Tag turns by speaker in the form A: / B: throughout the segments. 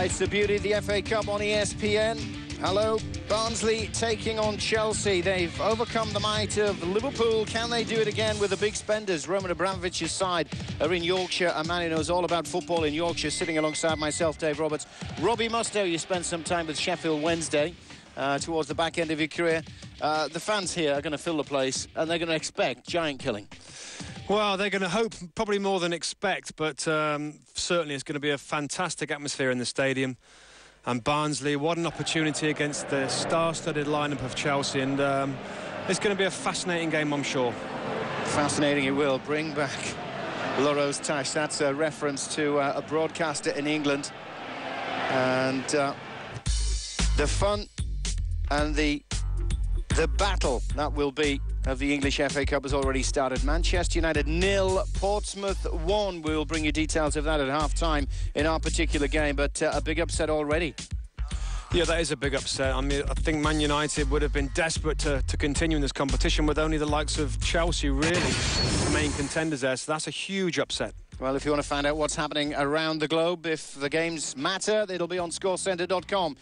A: It's the beauty of the FA Cup on ESPN. Hello, Barnsley taking on Chelsea. They've overcome the might of Liverpool. Can they do it again with the big spenders? Roman Abramovich's side are in Yorkshire. A man who knows all about football in Yorkshire, sitting alongside myself, Dave Roberts. Robbie Mustoe, you spent some time with Sheffield Wednesday towards the back end of your career. The fans here are going to fill the place, and they're going to expect giant killing.
B: Well, they're going to hope probably more than expect, but certainly it's going to be a fantastic atmosphere in the stadium. And Barnsley, what an opportunity against the star-studded lineup of Chelsea, and it's going to be a fascinating game, I'm sure. Fascinating it will. Bring back Loro's Tash. That's a reference to a broadcaster in England. And the fun and the battle that will be of the English FA Cup has already started. Manchester United 0, Portsmouth 1. We will bring you details of that at half-time in our particular game, but a big upset already. Yeah, that is a big upset. I mean, I think Man United would have been desperate to continue in this competition with only the likes of Chelsea, really, the main contenders there, so that's a huge upset. Well, if you want to find out what's happening around the globe, if the games matter, it'll be on scorecentre.com.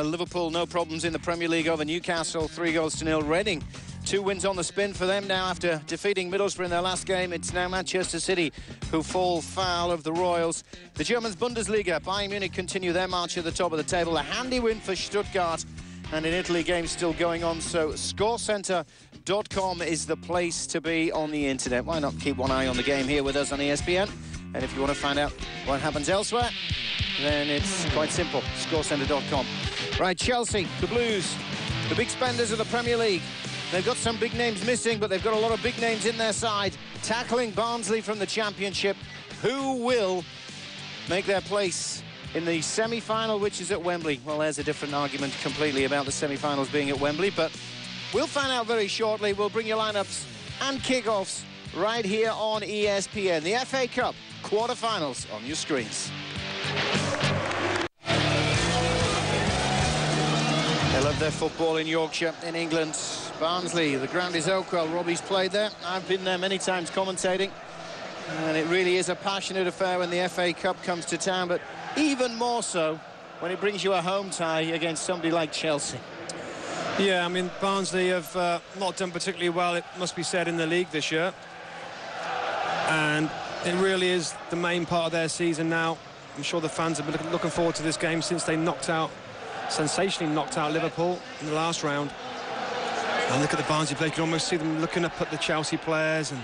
B: Liverpool, no problems in the Premier League over Newcastle, 3-0. Reading, 2 wins on the spin for them now after defeating Middlesbrough in their last game. It's now Manchester City who fall foul of the Royals. The Germans' Bundesliga, Bayern Munich continue their march at the top of the table. A handy win for Stuttgart. And in Italy, games still going on, so scorecentre.com is the place to be on the internet. Why not keep one eye on the game here with us on ESPN? And if you want to find out what happens elsewhere, then it's quite simple, scorecentre.com. Right, Chelsea, the Blues, the big spenders of the Premier League. They've got some big names missing, but they've got a lot of big names in their side. Tackling Barnsley from the Championship. Who will make their place in the semi-final, which is at Wembley? Well, there's a different argument completely about the semi-finals being at Wembley, but we'll find out very shortly. We'll bring you lineups and kickoffs right here on ESPN. The FA Cup quarter-finals on your screens. They love their football in Yorkshire, in England. Barnsley, the ground is oak. Well, Robbie's played there. I've been there many times commentating. And it really is a passionate affair when the FA Cup comes to town, but even more so when it brings you a home tie against somebody like Chelsea. Yeah, I mean, Barnsley have not done particularly well, it must be said, in the league this year. And it really is the main part of their season now. I'm sure the fans have been looking forward to this game since they sensationally knocked out Liverpool in the last round. And look at the Barnsley players. You can almost see them looking up at the Chelsea players, and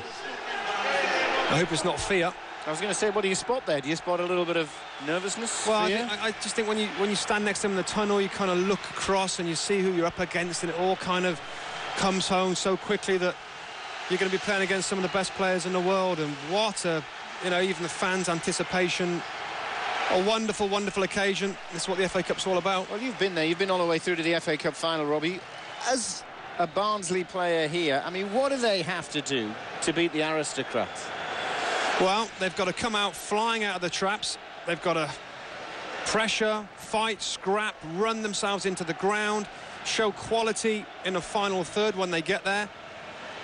B: I hope it's not fear. I was going to say, what do you spot there? Do you spot a little bit of nervousness? Well, I just think when you stand next to them in the tunnel, you kind of look across and you see who you're up against, and it all kind of comes home so quickly that you're going to be playing against some of the best players in the world. And what a, even the fans' anticipation. A wonderful, wonderful occasion. This is what the FA Cup's all about. Well, you've been there. You've been all the way through to the FA Cup final, Robbie. As a Barnsley player here, I mean, what do they have to do to beat the aristocrats? Well, they've got to come out flying out of the traps. They've got to pressure, fight, scrap, run themselves into the ground, show quality in the final third when they get there.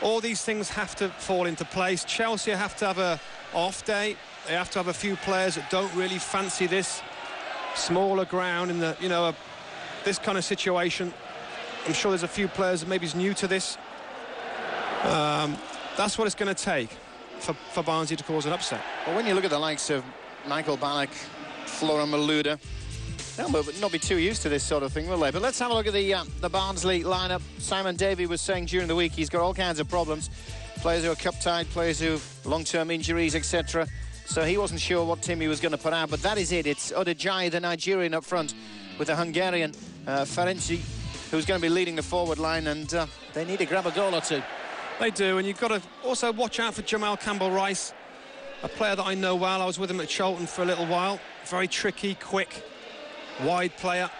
B: All these things have to fall into place. Chelsea have to have an off day. They have to have a few players that don't really fancy this smaller ground in the, this kind of situation. I'm sure there's a few players that maybe is new to this. That's what it's going to take for Barnsley to cause an upset. Well, when you look at the likes of Michael Ballack, Flora Malouda, they'll not be too used to this sort of thing, will they? But let's have a look at the Barnsley lineup. Simon Davey was saying during the week he's got all kinds of problems. Players who are cup-tied, players who have long-term injuries, etc. So he wasn't sure what team he was going to put out, but that is it. It's Odejayi, the Nigerian, up front with the Hungarian Ferenczi, who's going to be leading the forward line, and they need to grab a goal or two. They do, and you've got to also watch out for Jamal Campbell-Rice, a player that I know well. I was with him at Charlton for a little while. Very tricky, quick, wide player.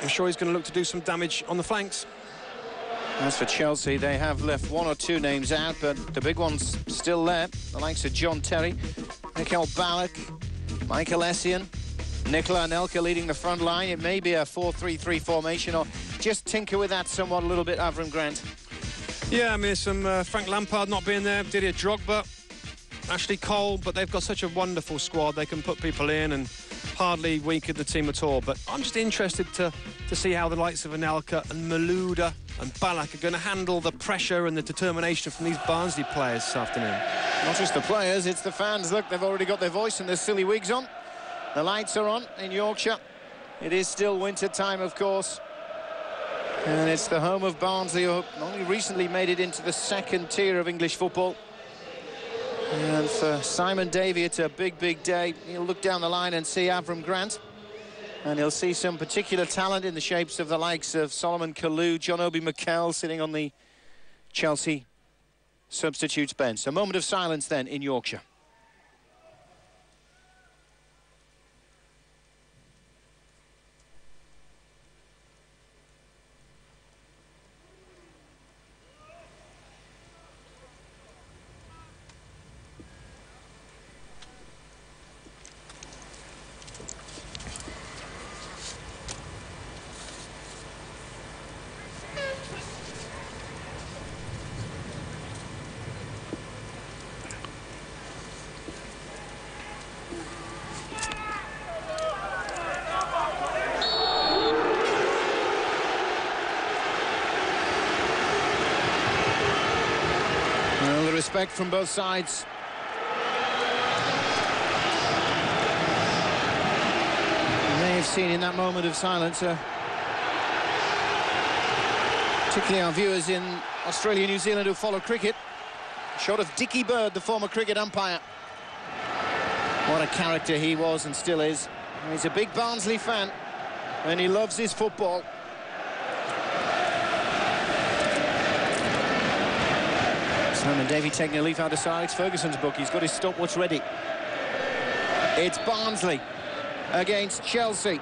B: I'm sure he's going to look to do some damage on the flanks. As for Chelsea, they have left 1 or 2 names out, but the big one's still there. The likes of John Terry, Michael Ballack, Michael Essien, Nicola Anelka leading the front line. It may be a 4-3-3 formation, or just tinker with that somewhat a little bit, Avram Grant. Yeah, I mean, some Frank Lampard not being there, Didier Drogba, Ashley Cole, but they've got such a wonderful squad. They can put people in and hardly weakened the team at all. But I'm just interested to see how the likes of Anelka and Malouda and Ballack are going to handle the pressure and the determination from these Barnsley players this afternoon.
A: Not just the players, it's the fans. Look, they've already got their voice and their silly wigs on. The lights are on in Yorkshire. It is still winter time, of course. And it's the home of Barnsley, who only recently made it into the second tier of English football. And for Simon Davey, it's a big, big day. He'll look down the line and see Avram Grant. And he'll see some particular talent in the shapes of the likes of Solomon Kalou, John Obi Mikel sitting on the Chelsea substitutes bench. A moment of silence then in Yorkshire. Respect from both sides. You may have seen in that moment of silence, particularly our viewers in Australia, New Zealand who follow cricket, a shot of Dickie Bird, the former cricket umpire. What a character he was and still is. He's a big Barnsley fan and he loves his football. Simon Davey taking a leaf out of Sir Alex Ferguson's book. He's got his stopwatch ready. It's Barnsley against Chelsea.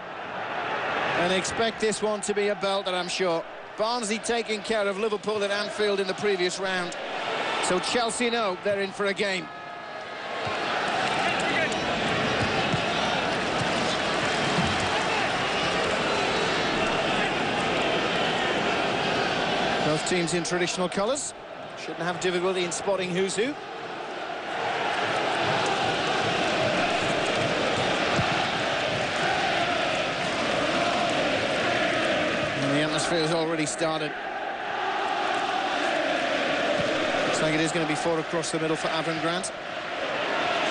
A: And expect this one to be a belter, I'm sure. Barnsley taking care of Liverpool at Anfield in the previous round. So Chelsea know they're in for a game. Both teams in traditional colours. Shouldn't have difficulty in spotting who's who. And the atmosphere has already started. Looks like it is going to be 4 across the middle for Avram Grant.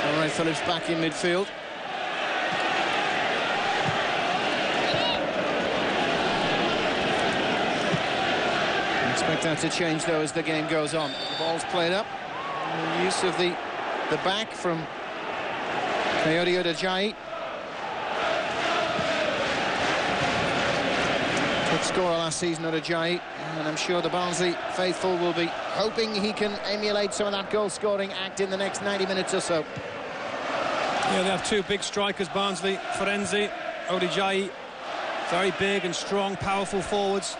A: All right, Phillips back in midfield. Expect that to change, though, as the game goes on. The ball's played up. The use of the back from Coyote Odajayi. Top scorer last season, Odajayi. And I'm sure the Barnsley faithful will be hoping he can emulate some of that goal-scoring act in the next 90 minutes or so.
B: Yeah, they have two big strikers, Barnsley. Ferenzi, Odajayi. Very big and strong, powerful forwards.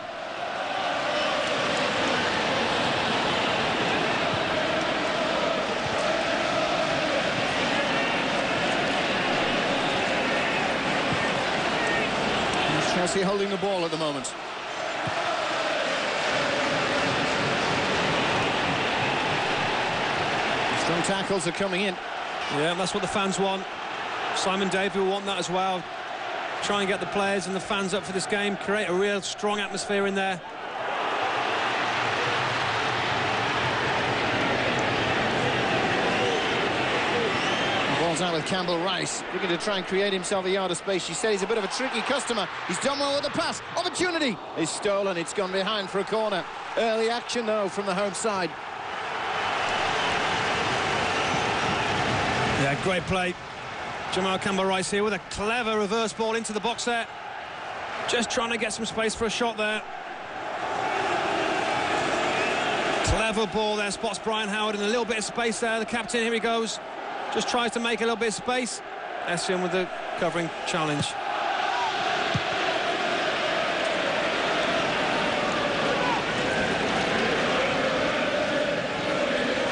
A: Chelsea holding the ball at the moment. Strong tackles are coming in.
B: Yeah, that's what the fans want. Simon Davey will want that as well. Try and get the players and the fans up for this game. Create a real strong atmosphere in there.
A: Out with Campbell Rice, looking to try and create himself a yard of space. She said he's a bit of a tricky customer. He's done well with the pass. Opportunity is stolen. It's gone behind for a corner. Early action, though, from the home side.
B: Yeah, great play. Jamal Campbell-Rice here with a clever reverse ball into the box there. Just trying to get some space for a shot there. Clever ball there, spots Brian Howard in a little bit of space there. The captain, here he goes. Just tries to make a little bit of space. Essien with the covering challenge.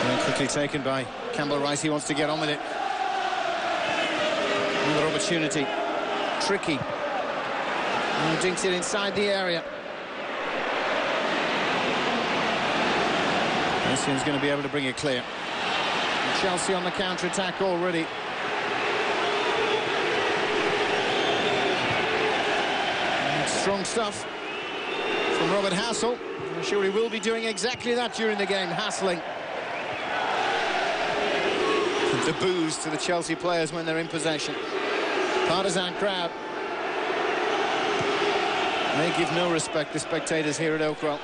A: And quickly taken by Campbell Rice. He wants to get on with it. Another opportunity. Tricky. And dinks it inside the area. Essien's going to be able to bring it clear. Chelsea on the counter-attack already. Strong stuff from Robert Hassel. I'm sure he will be doing exactly that during the game, hassling. The boos to the Chelsea players when they're in possession. Partisan crowd. They give no respect, the spectators here at Oakwell.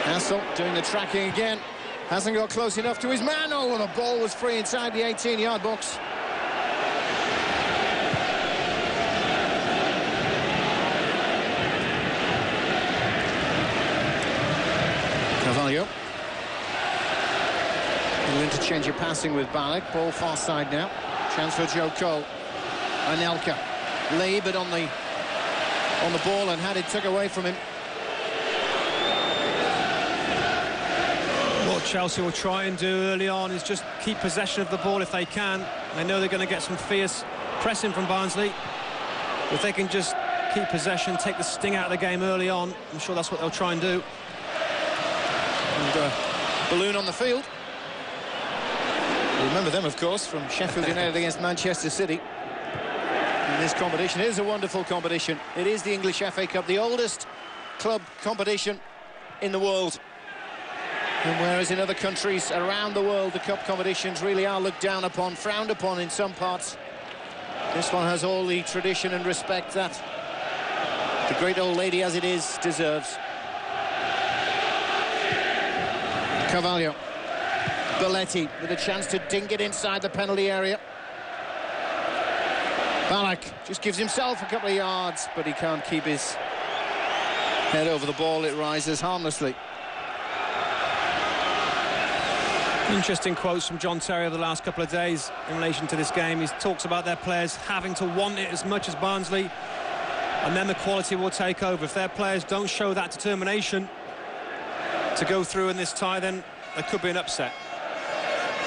A: Hassel doing the tracking again. Hasn't got close enough to his man. Oh, the ball was free inside the 18-yard box. Carvalho. He'll interchange your passing with Ballack. Ball far side now. Chance for Joe Cole. Anelka. Laboured on the ball and had it took away from him.
B: What Chelsea will try and do early on is just keep possession of the ball if they can. They know they're going to get some fierce pressing from Barnsley. If they can just keep possession, take the sting out of the game early on, I'm sure that's what they'll try and do.
A: And balloon on the field. You remember them, of course, from Sheffield United against Manchester City. In this competition, it is a wonderful competition. It is the English FA Cup, the oldest club competition in the world. And whereas in other countries around the world, the cup competitions really are looked down upon, frowned upon in some parts, this one has all the tradition and respect that the great old lady as it is deserves. Carvalho. Belletti with a chance to dink it inside the penalty area. Ballack just gives himself a couple of yards, but he can't keep his head over the ball. It rises harmlessly.
B: Interesting quotes from John Terry over the last couple of days in relation to this game. He talks about their players having to want it as much as Barnsley, and then the quality will take over. If their players don't show that determination to go through in this tie, then there could be an upset.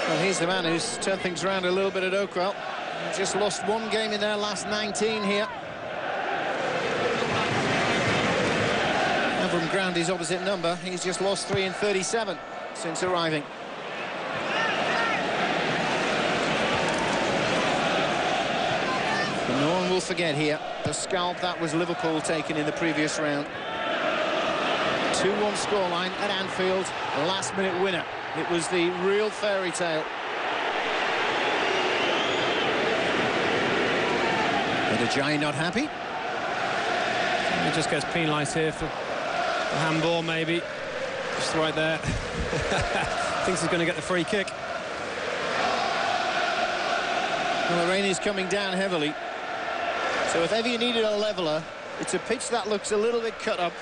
A: Well, he's the man who's turned things around a little bit at Oakwell. He's just lost one game in their last 19 here. Avram Grant, his opposite number, he's just lost 3 in 37 since arriving. But no one will forget here the scalp that was Liverpool taken in the previous round. 2-1 scoreline at Anfield, a last-minute winner. It was the real fairy tale. But Ajayi not happy.
B: He just gets penalised here for the handball, maybe. Just right there. Thinks he's going to get the free kick.
A: Well, the rain is coming down heavily. So if ever you needed a leveller, it's a pitch that looks a little bit cut up.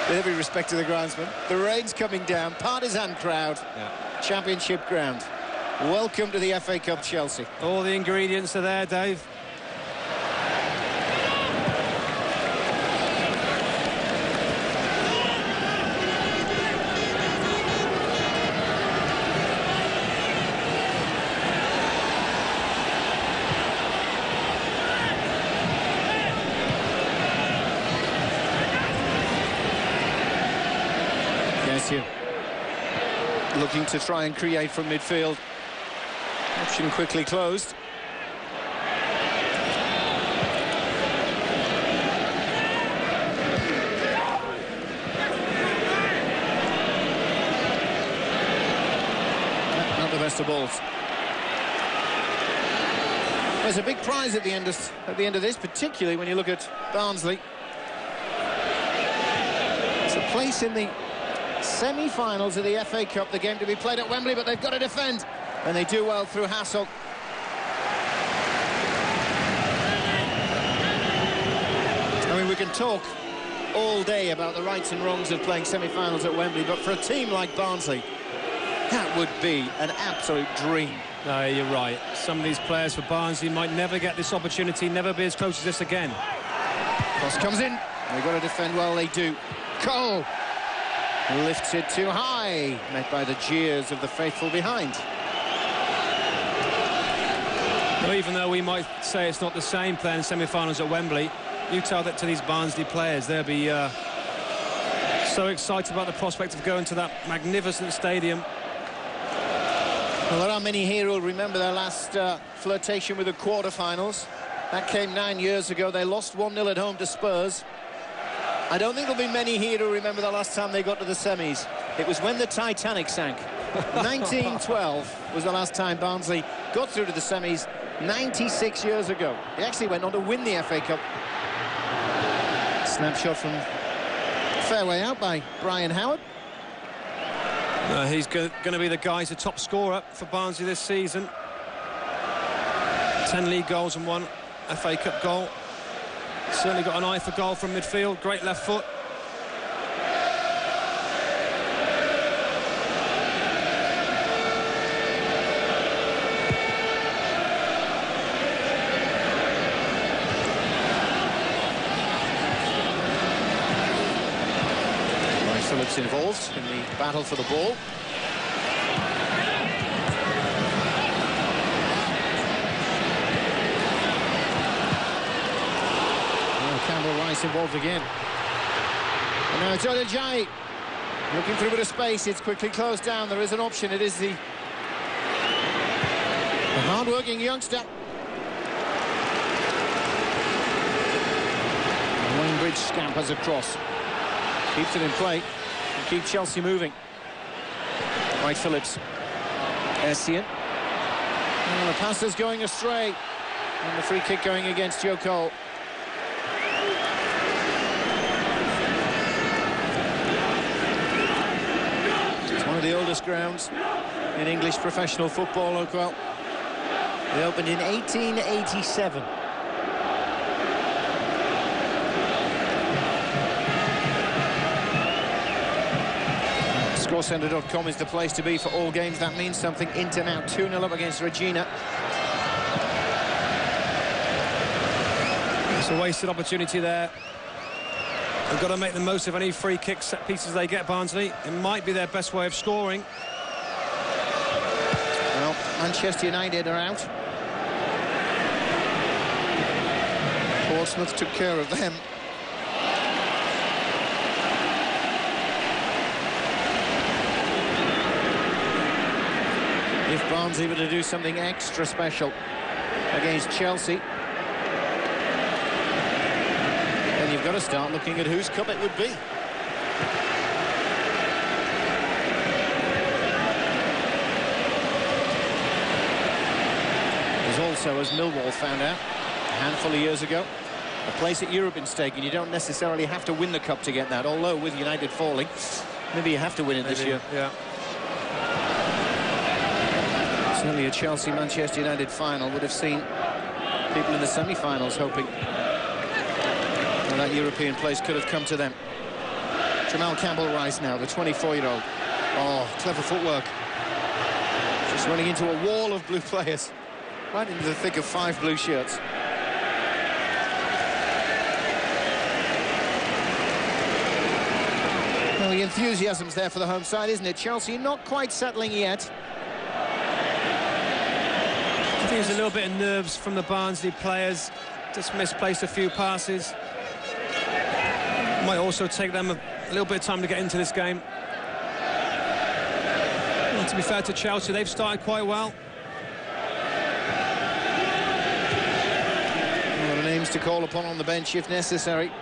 A: With every respect to the groundsman. The rain's coming down. Partisan crowd. Yeah. Championship ground. Welcome to the FA Cup, Chelsea.
B: All the ingredients are there, Dave.
A: Looking to try and create from midfield. Option quickly closed. Not the best of balls. There's a big prize at the end of this, particularly when you look at Barnsley. It's a place in the semi-finals of the FA Cup, the game to be played at Wembley, but they've got to defend, and they do well through Hassel. I mean, we can talk all day about the rights and wrongs of playing semi-finals at Wembley, but for a team like Barnsley, that would be an absolute dream.
B: No, you're right. Some of these players for Barnsley might never get this opportunity, never be as close as this again.
A: Cross comes in. They've got to defend well, they do. Cole lifts it too high, met by the jeers of the faithful behind.
B: Well, even though we might say it's not the same playing semi-finals at Wembley, you tell that to these Barnsley players, they'll be so excited about the prospect of going to that magnificent stadium.
A: Well, there are many here who'll remember their last flirtation with the quarter-finals. That came 9 years ago. They lost 1-0 at home to Spurs. I don't think there'll be many here who remember the last time they got to the semis. It was when the Titanic sank. 1912 was the last time Barnsley got through to the semis, 96 years ago. They actually went on to win the FA Cup. Snapshot from fairway out by Brian Howard.
B: He's going to be the guy who's the top scorer for Barnsley this season. 10 league goals and 1 FA Cup goal. Certainly got an eye for goal from midfield. Great left foot.
A: Phillips involved in the battle for the ball. Campbell-Rice involved again. And now it's Odejayi looking for a bit of space. It's quickly closed down. There is an option. It is the hard-working youngster. Wainbridge scampers across. Keeps it in play and keeps Chelsea moving. Right, Phillips. Essien. And the pass is going astray. And the free kick going against Joe Cole. It's one of the oldest grounds in English professional football as well. They opened in 1887. ScoreCentre.com is the place to be for all games. That means something. Inter now 2-0 up against Regina.
B: It's a wasted opportunity there. They've got to make the most of any free kick set pieces they get, Barnsley. It might be their best way of scoring.
A: Well, Manchester United are out. Portsmouth took care of them. If Barnsley were to do something extra special against Chelsea, then you've got to start looking at whose cup it would be. There's also, as Millwall found out a handful of years ago, a place at Europe in stake, and you don't necessarily have to win the cup to get that, although with United falling, maybe you have to win it this year.
B: Yeah.
A: Certainly a Chelsea-Manchester United final would have seen people in the semi-finals hoping that European place could have come to them. Jamal Campbell-Rice now, the 24-year-old. Oh, clever footwork. Just running into a wall of blue players. Right into the thick of 5 blue shirts. Well, the enthusiasm's there for the home side, isn't it? Chelsea not quite settling yet.
B: I think there's a little bit of nerves from the Barnsley players. Just misplaced a few passes. Might also take them a little bit of time to get into this game. Well, to be fair to Chelsea, they've started quite well.
A: A lot of names to call upon on the bench if necessary.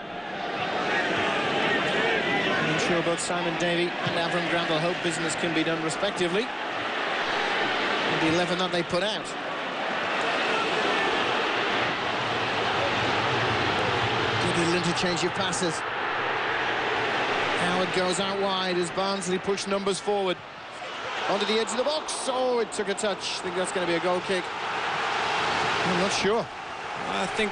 A: I'm sure both Simon Davey and Avram Grant will hope business can be done respectively. And the 11 that they put out. Good little interchange of passes. Howard goes out wide as Barnsley push numbers forward. Onto the edge of the box. Oh, it took a touch. I think that's going to be a goal kick. I'm not sure.
B: I think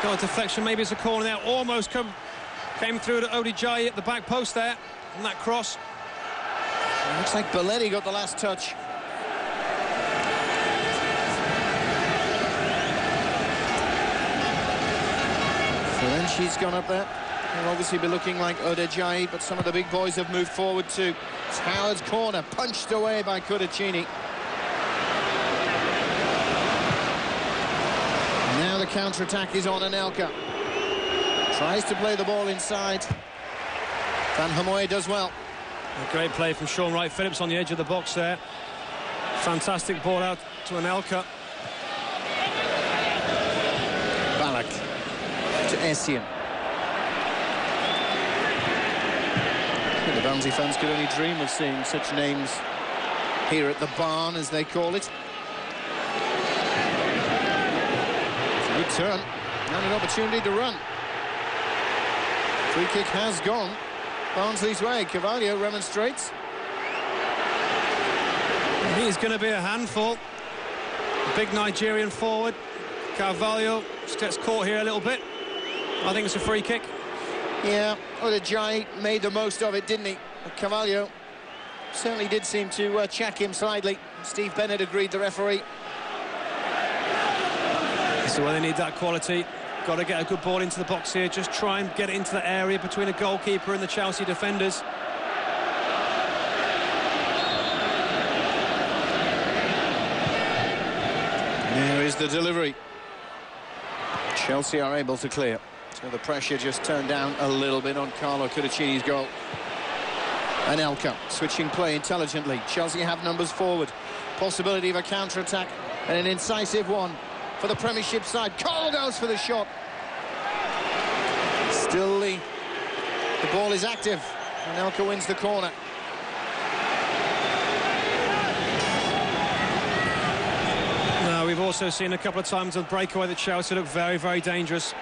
B: got a deflection. Maybe it's a corner there. Almost came through to Odejayi at the back post there. And that cross.
A: It looks like Belletti got the last touch. Ferenci's gone up there. He'll obviously be looking like Odejayi, but some of the big boys have moved forward too. It's Howard's corner, punched away by Cudicini. Now the counter-attack is on Anelka. Tries to play the ball inside. Van Hermoy does well.
B: A great play from Sean Wright-Phillips on the edge of the box there. Fantastic ball out to Anelka.
A: Essien. The Barnsley fans could only dream of seeing such names here at the barn, as they call it. It's a good turn and an opportunity to run. Free kick has gone Barnsley's way. Carvalho remonstrates.
B: He's going to be a handful. A big Nigerian forward. Carvalho gets caught here a little bit. I think it's a free kick.
A: Yeah, Odejayi made the most of it, didn't he? Carvalho certainly did seem to check him slightly. Steve Bennett agreed, the referee.
B: So when they need that quality, got to get a good ball into the box here. Just try and get it into the area between a goalkeeper and the Chelsea defenders.
A: There is the delivery. Chelsea are able to clear. So the pressure just turned down a little bit on Carlo Cudicini's goal. Anelka switching play intelligently. Chelsea have numbers forward. Possibility of a counter-attack and an incisive one for the Premiership side. Cole goes for the shot. Still the ball is active. Anelka wins the corner.
B: Now we've also seen a couple of times on breakaway that Chelsea look very, very dangerous.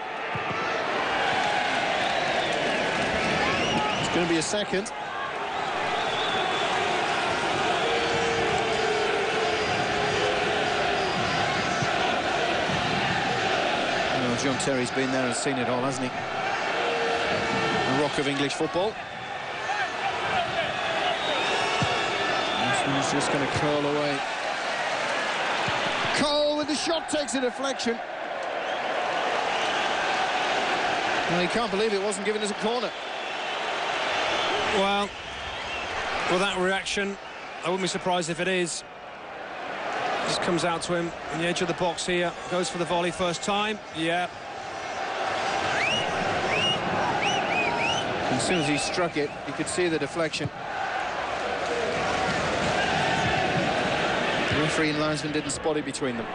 A: It's going to be a second. Well, John Terry's been there and seen it all, hasn't he? The rock of English football. This one's just going to curl away. Cole with the shot, takes a deflection. Well, he can't believe it wasn't given as a corner.
B: Well, with that reaction, I wouldn't be surprised if it is. Just comes out to him on the edge of the box here. Goes for the volley first time. Yeah.
A: As soon as he struck it, you could see the deflection. The referee and linesman didn't spot it between them.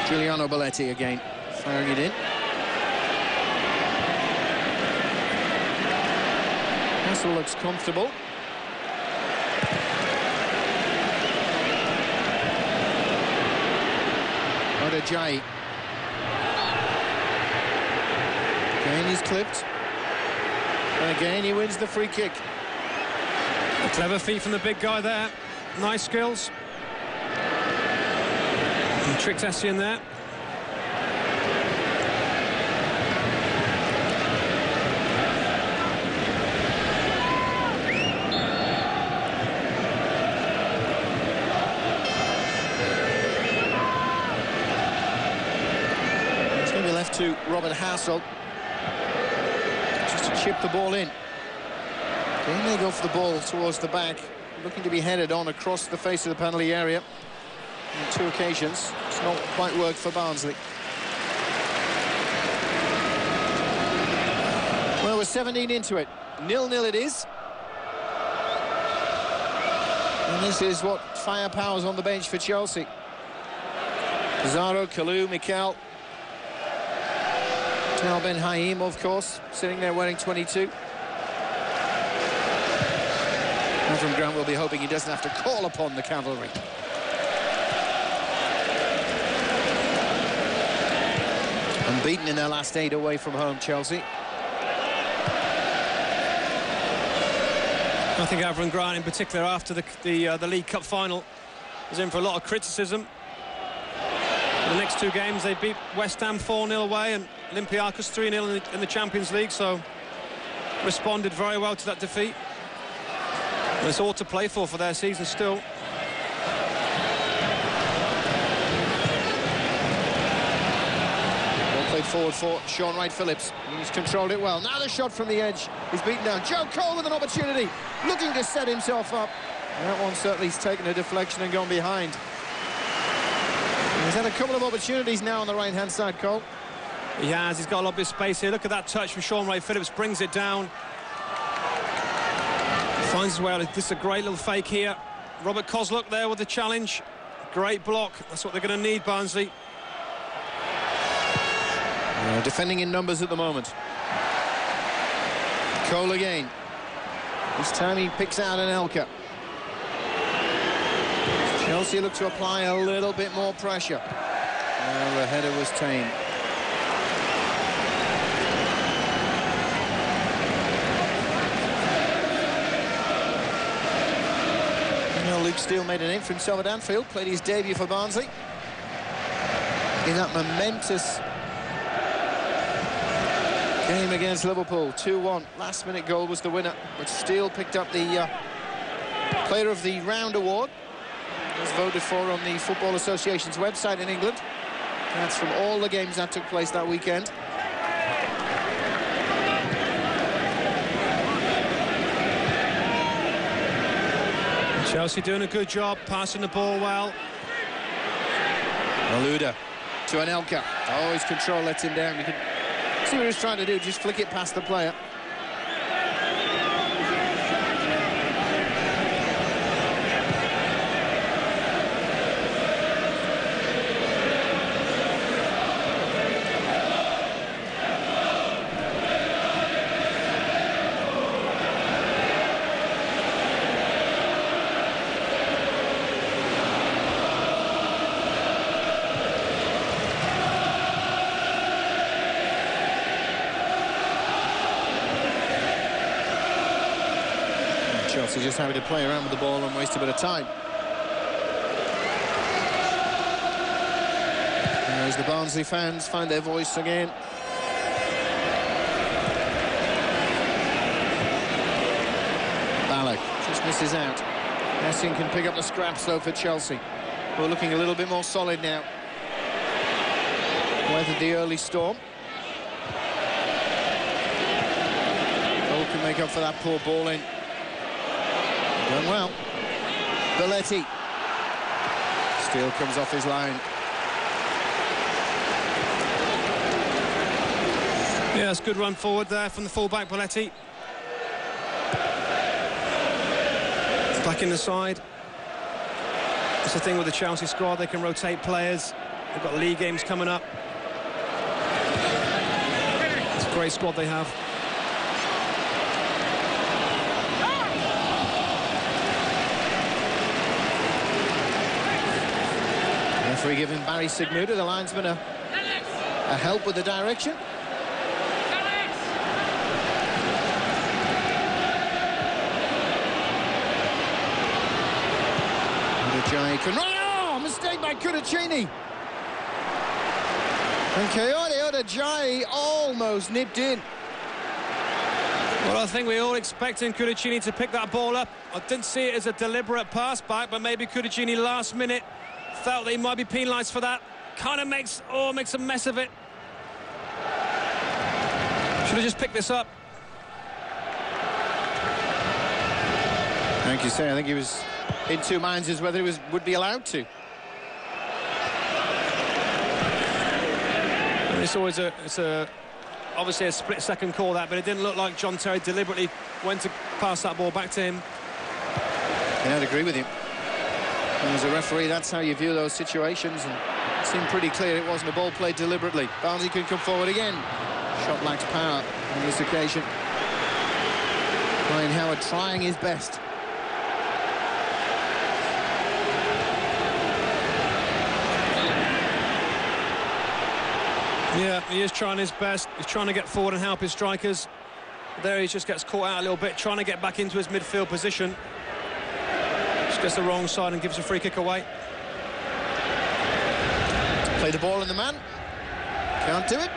A: Giuliano Belletti again, firing it in. Russell looks comfortable. Odejayi. Again he's clipped. And again he wins the free kick.
B: A clever feat from the big guy there. Nice skills. And tricked Essien there.
A: It's going to be left to Robert Hassel just to chip the ball in. Then they go for the ball towards the back, looking to be headed on across the face of the penalty area. On two occasions, it's not quite worked for Barnsley. Well, we're 17 into it. 0-0 it is. And this is what firepower's on the bench for Chelsea. Pizarro, Kalou, Mikel. Tal Ben Haim, of course, sitting there wearing 22. Avram Grant will be hoping he doesn't have to call upon the cavalry. Unbeaten in their last 8 away from home, Chelsea.
B: I think Avram Grant in particular after the League Cup final was in for a lot of criticism. The next 2 games they beat West Ham 4-0 away and Olympiacos 3-0 in the Champions League, so responded very well to that defeat. And it's all to play for their season still.
A: Well played forward for Sean Wright-Phillips. He's controlled it well. Now the shot from the edge is beaten down. Joe Cole with an opportunity, looking to set himself up. And that one certainly has taken a deflection and gone behind. He's had a couple of opportunities now on the right-hand side, Cole.
B: He has. He's got a lot of space here. Look at that touch from Sean Wright-Phillips. Brings it down. Finds his way out. This is a great little fake here. Robert Kozluk there with the challenge. Great block. That's what they're going to need, Barnsley.
A: Defending in numbers at the moment. Cole again. This time he picks out an Elka. Chelsea look to apply a little bit more pressure. Well, the header was tame. Luke Steele made a name for himself at Anfield, played his debut for Barnsley in that momentous game against Liverpool. 2-1, last-minute goal was the winner, but Steele picked up the Player of the Round award. It was voted for on the Football Association's website in England. That's from all the games that took place that weekend.
B: Chelsea doing a good job, passing the ball well.
A: Malouda to Anelka. Oh, his control lets him down. You can see what he was trying to do, just flick it past the player. Chelsea just having to play around with the ball and waste a bit of time. And as the Barnsley fans find their voice again. Ballack just misses out. Essien can pick up the scraps though for Chelsea. We're looking a little bit more solid now. Weathered the early storm. Cole can make up for that poor ball in. Done well. Belletti. Steele comes off his line.
B: Yeah, it's a good run forward there from the fullback, Belletti. Back in the side. That's the thing with the Chelsea squad, they can rotate players. They've got league games coming up. It's a great squad they have.
A: Referee giving Barry Sigmuda, the linesman, a help with the direction. Jai can run. Oh, mistake by Kudachini. And Kayode Jai almost nipped in.
B: Well, I think we're all expecting Kudachini to pick that ball up. I didn't see it as a deliberate pass back, but maybe Kudachini last minute felt that he might be penalised for that. Kind of makes a mess of it. Should have just picked this up.
A: Thank you, sir. I think he was in two minds as whether he would be allowed to.
B: And it's always obviously a split-second call that, but it didn't look like John Terry deliberately went to pass that ball back to him.
A: Yeah, I'd agree with you. And as a referee, that's how you view those situations, and it seemed pretty clear it wasn't a ball played deliberately. Barnsley can come forward again. Shot lacks power on this occasion. Ryan Howard trying his best.
B: Yeah, he is trying his best. He's trying to get forward and help his strikers. There he just gets caught out a little bit, trying to get back into his midfield position. Just gets the wrong side and gives a free kick away.
A: Play the ball in the man. Can't do it.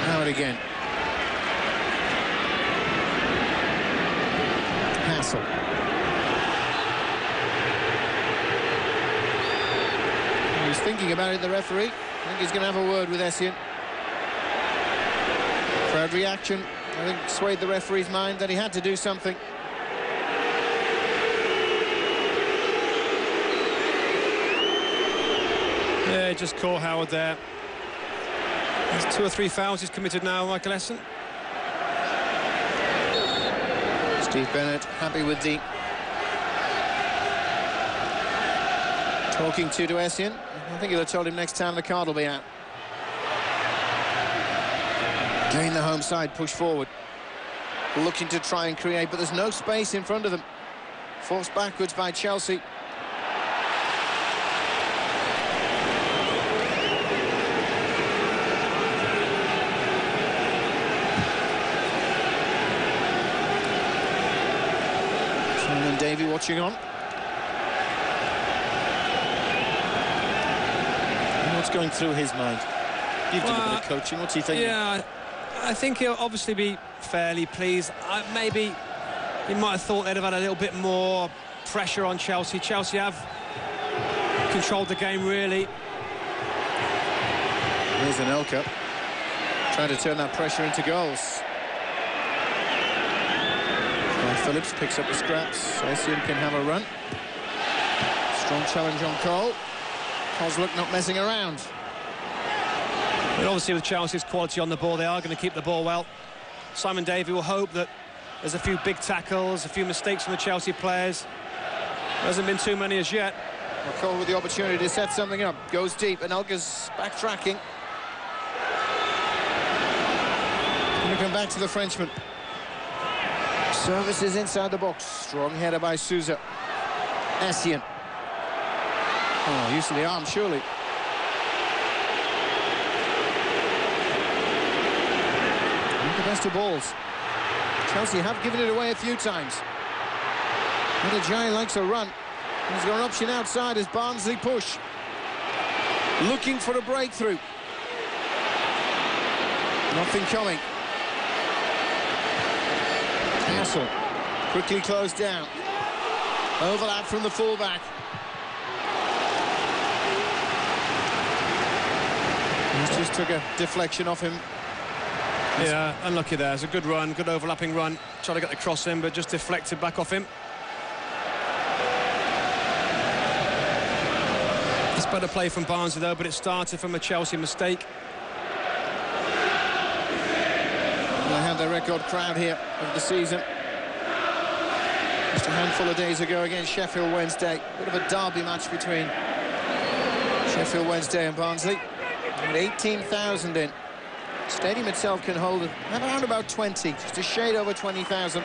A: Howard again. Hassel. He's thinking about it, the referee. I think he's going to have a word with Essien. Crowd reaction, I think, swayed the referee's mind that he had to do something.
B: Yeah, just caught Howard there. There's 2 or 3 fouls he's committed now, Michael Essien.
A: Steve Bennett happy with the Talking to Essien. I think he'll have told him next time the card will be out. Gain the home side, push forward. Looking to try and create, but there's no space in front of them. Forced backwards by Chelsea. Simon Davey watching on. What's going through his mind? You've done a bit of coaching. What's he thinking?
B: Yeah, I think he'll obviously be fairly pleased. Maybe he might have thought they'd have had a little bit more pressure on Chelsea. Chelsea have controlled the game, really.
A: Here's Anelka. Trying to turn that pressure into goals. Phillips picks up the scraps. Essien can have a run. Strong challenge on Cole. Kozluk not messing around.
B: But obviously with Chelsea's quality on the ball, they are going to keep the ball well. Simon Davey will hope that there's a few big tackles, a few mistakes from the Chelsea players. There hasn't been too many as yet.
A: Cole with the opportunity to set something up. Goes deep, and Elga's backtracking. Going to come back to the Frenchman. Services inside the box. Strong header by Sousa. Essien. Oh, use of the arm, surely. Not the best of balls. Chelsea have given it away a few times. Jai likes a run. He's got an option outside as Barnsley push. Looking for a breakthrough. Nothing coming. Hassel quickly closed down. Overlap from the fullback. He just took a deflection off him.
B: Yeah, unlucky there. It's a good run, good overlapping run. Trying to get the cross in, but just deflected back off him. It's better play from Barnsley, though, but it started from a Chelsea mistake.
A: They had their record crowd here of the season. Just a handful of days ago against Sheffield Wednesday. Bit of a derby match between Sheffield Wednesday and Barnsley. With 18,000 in. Stadium itself can hold around about 20, just a shade over 20,000.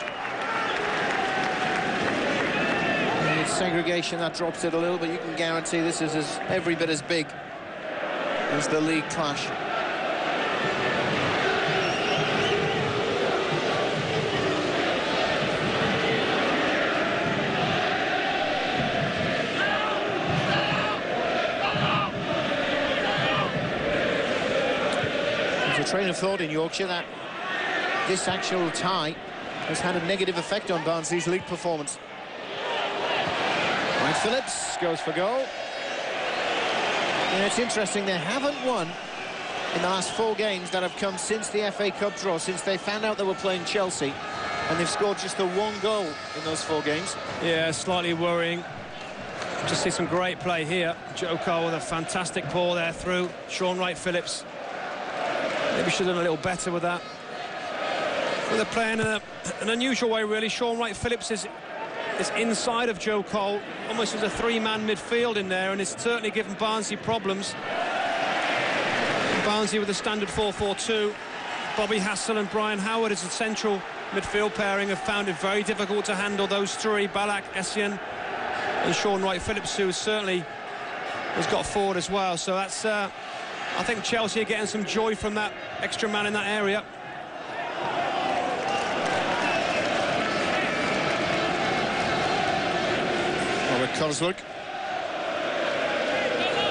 A: Segregation, that drops it a little, but you can guarantee this is every bit as big as the league clash. There's a train of thought in Yorkshire that this actual tie has had a negative effect on Barnsley's league performance. Right, Phillips goes for goal. And it's interesting, they haven't won in the last 4 games that have come since the FA Cup draw, since they found out they were playing Chelsea, and they've scored just the 1 goal in those 4 games. Yeah,
B: slightly worrying. Just see some great play here. Joe Cole with a fantastic ball there through. Sean Wright-Phillips. Maybe should have done a little better with that. But they're playing in an unusual way, really. Sean Wright-Phillips is inside of Joe Cole, almost as a 3-man midfield in there, and it's certainly given Barnsley problems. Barnsley with a standard 4-4-2. Bobby Hassel and Brian Howard as a central midfield pairing have found it very difficult to handle those 3, Ballack, Essien and Sean Wright-Phillips, who certainly has got forward as well. So that's, I think Chelsea are getting some joy from that extra man in that area.
A: Kozluk,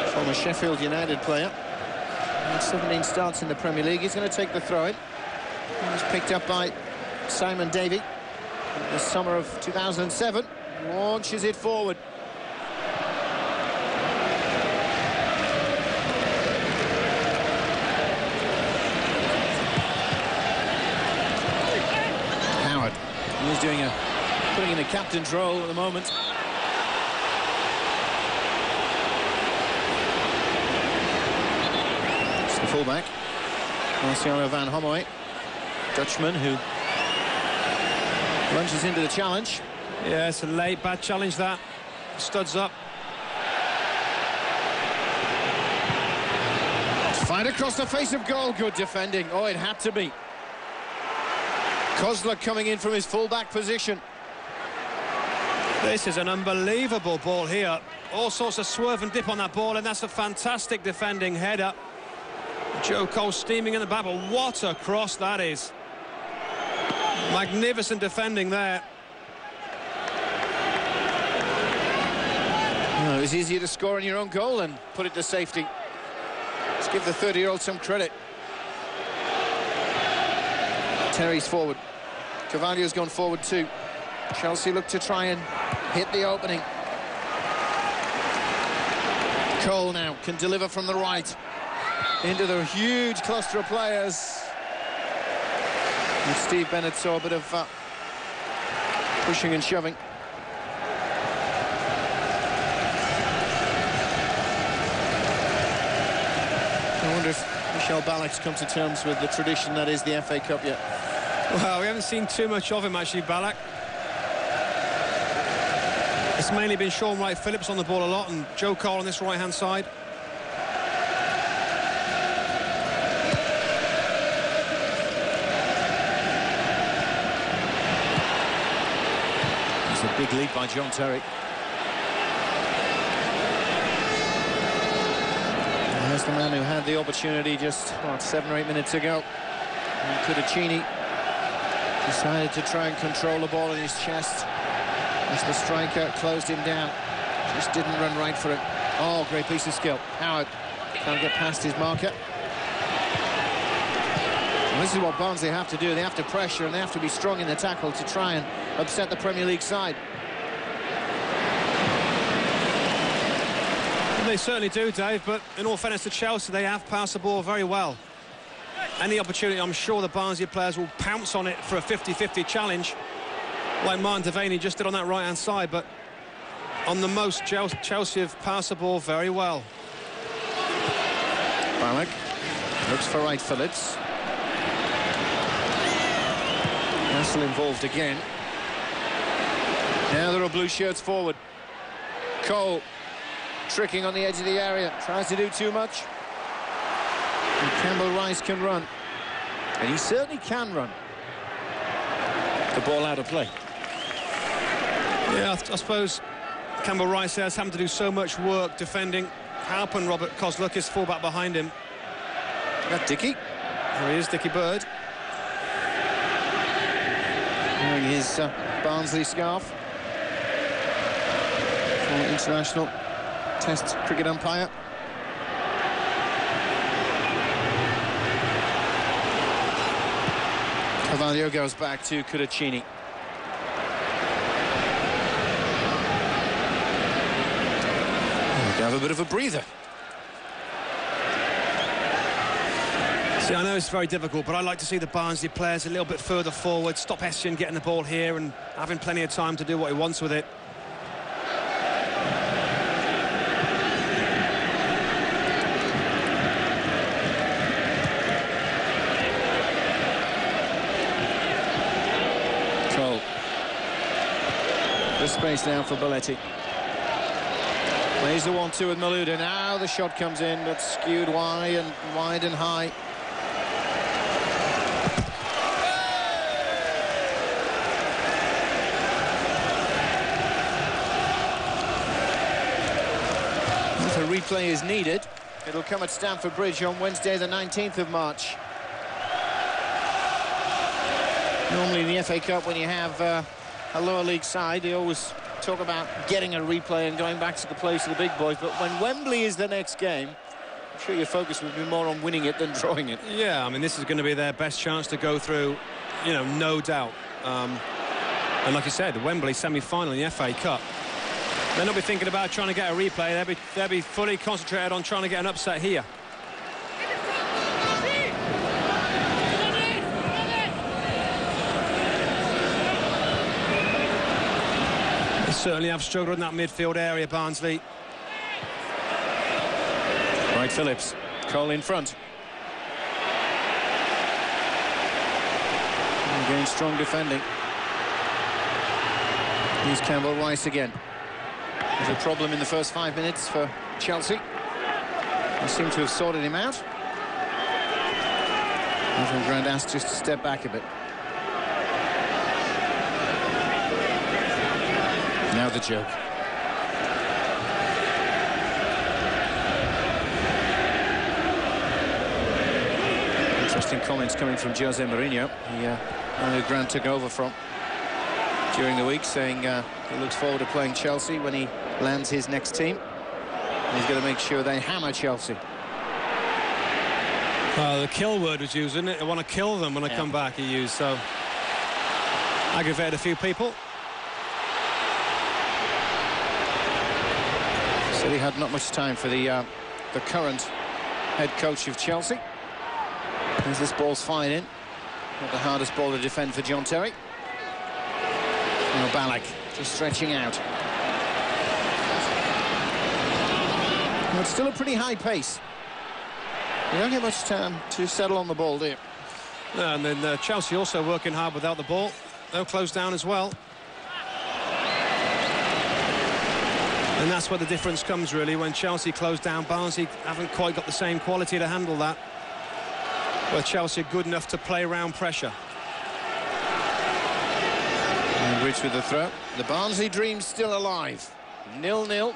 A: former Sheffield United player, and 17 starts in the Premier League. He's going to take the throw-in. He was picked up by Simon Davey in the summer of 2007. Launches it forward. Howard, he's putting in a captain's role at the moment. Fullback, Marciano van Hommoy, Dutchman, who lunges into the challenge.
B: Yeah, it's a late, bad challenge that. Studs up.
A: Right across the face of goal. Good defending. Oh, it had to be. Kozluk coming in from his full-back position.
B: This is an unbelievable ball here. All sorts of swerve and dip on that ball, and that's a fantastic defending header. Joe Cole steaming in the back, but what a cross that is. Magnificent defending there.
A: No, it's easier to score on your own goal than put it to safety. Let's give the 30-year-old some credit. Terry's forward. Carvalho's gone forward too. Chelsea look to try and hit the opening. Cole now can deliver from the right into the huge cluster of players. And Steve Bennett saw a bit of pushing and shoving. I wonder if Michel Balak's come to terms with the tradition that is the FA Cup yet.
B: Well, we haven't seen too much of him, actually, Balak. It's mainly been Sean Wright-Phillips on the ball a lot, and Joe Cole on this right-hand side.
A: It's a big lead by John Terry. There's the man who had the opportunity just, what, 7 or 8 minutes ago. And Cudicini decided to try and control the ball in his chest as the striker closed him down. Just didn't run right for it. Oh, great piece of skill. Howard can't get past his marker. And this is what Barnsley have to do. They have to pressure and they have to be strong in the tackle to try and upset the Premier League side.
B: They certainly do, Dave, but in all fairness to Chelsea, they have passed the ball very well. Any opportunity, I'm sure the Barnsley players will pounce on it for a 50-50 challenge, like Martin Devaney just did on that right-hand side, but on the most, Chelsea have passed the ball very well.
A: Balak looks for Wright-Phillips. Castle involved again. Now there are blue shirts forward. Cole tricking on the edge of the area, tries to do too much. And Campbell Rice can run, and he certainly can run. The ball out of play.
B: Yeah, I suppose Campbell Rice has having to do so much work defending, helping Robert Kozluk, his fullback behind him.
A: Got Dickie.
B: There he is, Dickie Bird.
A: Wearing his Barnsley scarf. Former international Test cricket umpire. Carvalho goes back to Cudicini. Have a bit of a breather.
B: See, I know it's very difficult, but I like to see the Barnsley players a little bit further forward, stop Essien getting the ball here and having plenty of time to do what he wants with it.
A: Space now for Belletti. Plays the 1-2 with Malouda. Now the shot comes in, but skewed wide and high. If a replay is needed, it'll come at Stamford Bridge on Wednesday, the 19th of March. Normally in the FA Cup, when you have a lower league side, they always talk about getting a replay and going back to the place of the big boys, but when Wembley is the next game, I'm sure your focus would be more on winning it than drawing it.
B: Yeah, I mean, this is going to be their best chance to go through, you know, no doubt. And like you said, the Wembley semi-final in the FA Cup, they'll not be thinking about trying to get a replay. They'll be fully concentrated on trying to get an upset here. Certainly have struggled in that midfield area, Barnsley.
A: Wright-Phillips, Cole in front. Again, strong defending. Here's Campbell Rice again. There's a problem in the first 5 minutes for Chelsea. They seem to have sorted him out. Avram Grant asked just to step back a bit. Now the joke. Interesting comments coming from Jose Mourinho, who Grant took over from during the week, saying he looks forward to playing Chelsea when he lands his next team. And he's going to make sure they hammer Chelsea.
B: The kill word was used, isn't it? I want to kill them when I come back, he used, so aggravated a few people.
A: Said he had not much time for the current head coach of Chelsea. As this ball's fired in, not the hardest ball to defend for John Terry. Now Ballack just stretching out. Well, it's still a pretty high pace. You don't get much time to settle on the ball, do you?
B: No, and then Chelsea also working hard without the ball. They'll close down as well. And that's where the difference comes, really. When Chelsea close down, Barnsley haven't quite got the same quality to handle that. Where Chelsea are good enough to play around pressure.
A: And Bridge with the throw. The Barnsley dream's still alive. 0-0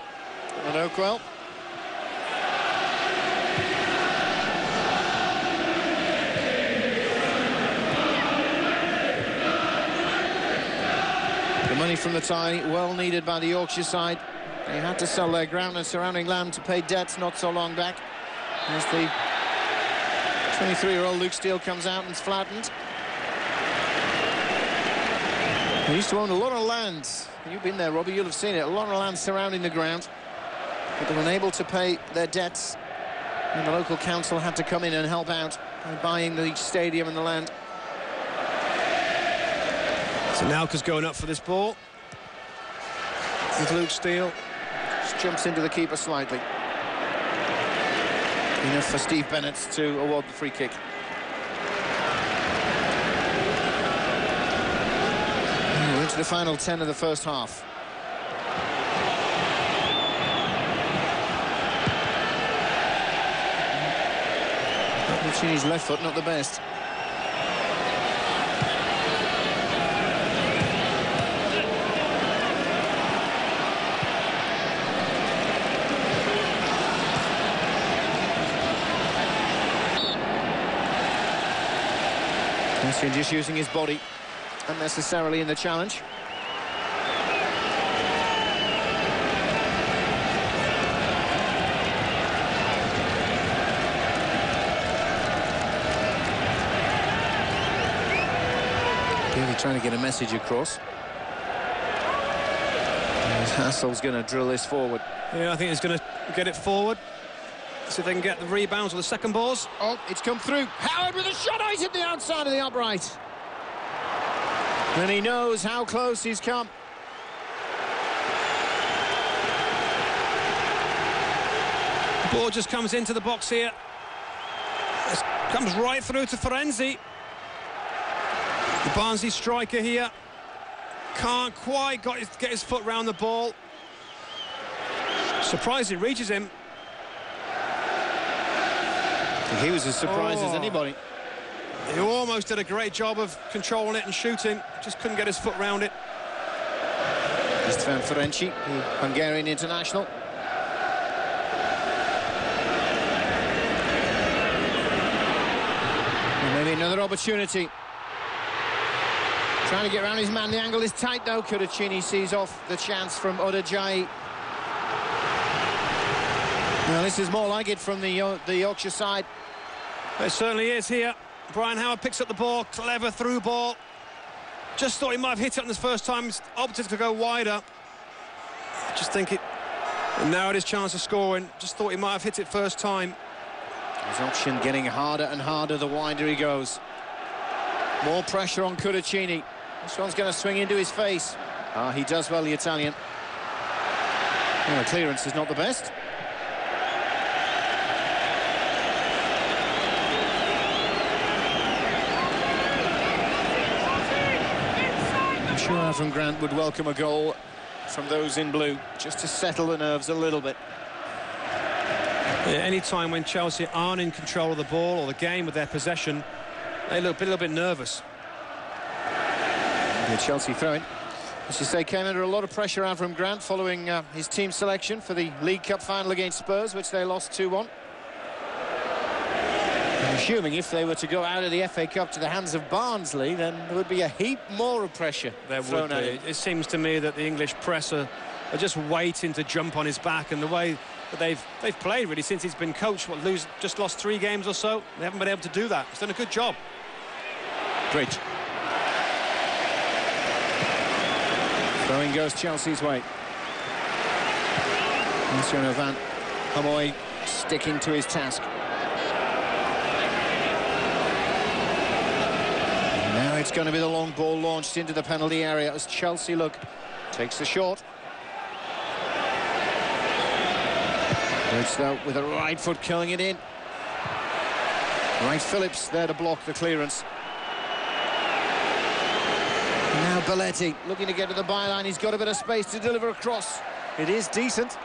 A: at Oakwell. The money from the tie, well needed by the Yorkshire side. They had to sell their ground and surrounding land to pay debts not so long back. As the 23-year-old Luke Steele comes out and is flattened. He used to own a lot of land. You've been there, Robbie, you'll have seen it. A lot of land surrounding the ground. But they were unable to pay their debts. And the local council had to come in and help out by buying the stadium and the land.
B: So Nauka's going up for this ball. With Luke Steele.
A: Just jumps into the keeper slightly. Enough for Steve Bennett to award the free kick. We're into the final 10 of the first half. Puccini's left foot, not the best. Just using his body unnecessarily in the challenge. Really trying to get a message across. Hassel's going to drill this forward.
B: Yeah, I think he's going to get it forward. See if they can get the rebounds or the second balls.
A: Oh, it's come through. Howard with a shot. Oh, he's hit the outside of the upright. And he knows how close he's come.
B: The ball just comes into the box here. This comes right through to Ferenzi. The Barnsley striker here can't quite get his foot round the ball. Surprised it reaches him.
A: He was as surprised as anybody.
B: He almost did a great job of controlling it and shooting. Just couldn't get his foot round it.
A: Istvan Ferenci, Hungarian international. And maybe another opportunity. Trying to get around his man. The angle is tight though. Cudicini sees off the chance from Odajayi. Well, this is more like it from the Yorkshire side.
B: It certainly is here. Brian Howard picks up the ball, clever through ball. Just thought he might have hit it on his first time. He's opted to go wider. Just think it narrowed his chance of scoring. Just thought he might have hit it first time.
A: His option getting harder and harder the wider he goes. More pressure on Cudicini. This one's going to swing into his face. He does well, the Italian. Well, the clearance is not the best. I'm sure Avram Grant would welcome a goal from those in blue, just to settle the nerves a little bit.
B: Yeah, any time when Chelsea aren't in control of the ball or the game with their possession, They look a little bit nervous.
A: Good Chelsea throw-in. As you say, came under a lot of pressure, Avram Grant, following his team selection for the League Cup final against Spurs, which they lost 2-1. I'm assuming if they were to go out of the FA Cup to the hands of Barnsley, then there would be a heap more of pressure thrown at him.
B: It seems to me that the English press are just waiting to jump on his back, and the way that they've played really since he's been coached, just lost 3 games or so. They haven't been able to do that. He's done a good job.
A: Great. Throwing goes Chelsea's way. Monsieur Van Hamoy sticking to his task. Now it's going to be the long ball launched into the penalty area as Chelsea takes the shot. Rich though with a right foot killing it in. Right Phillips there to block the clearance. Now Belletti looking to get to the byline. He's got a bit of space to deliver across. It is decent.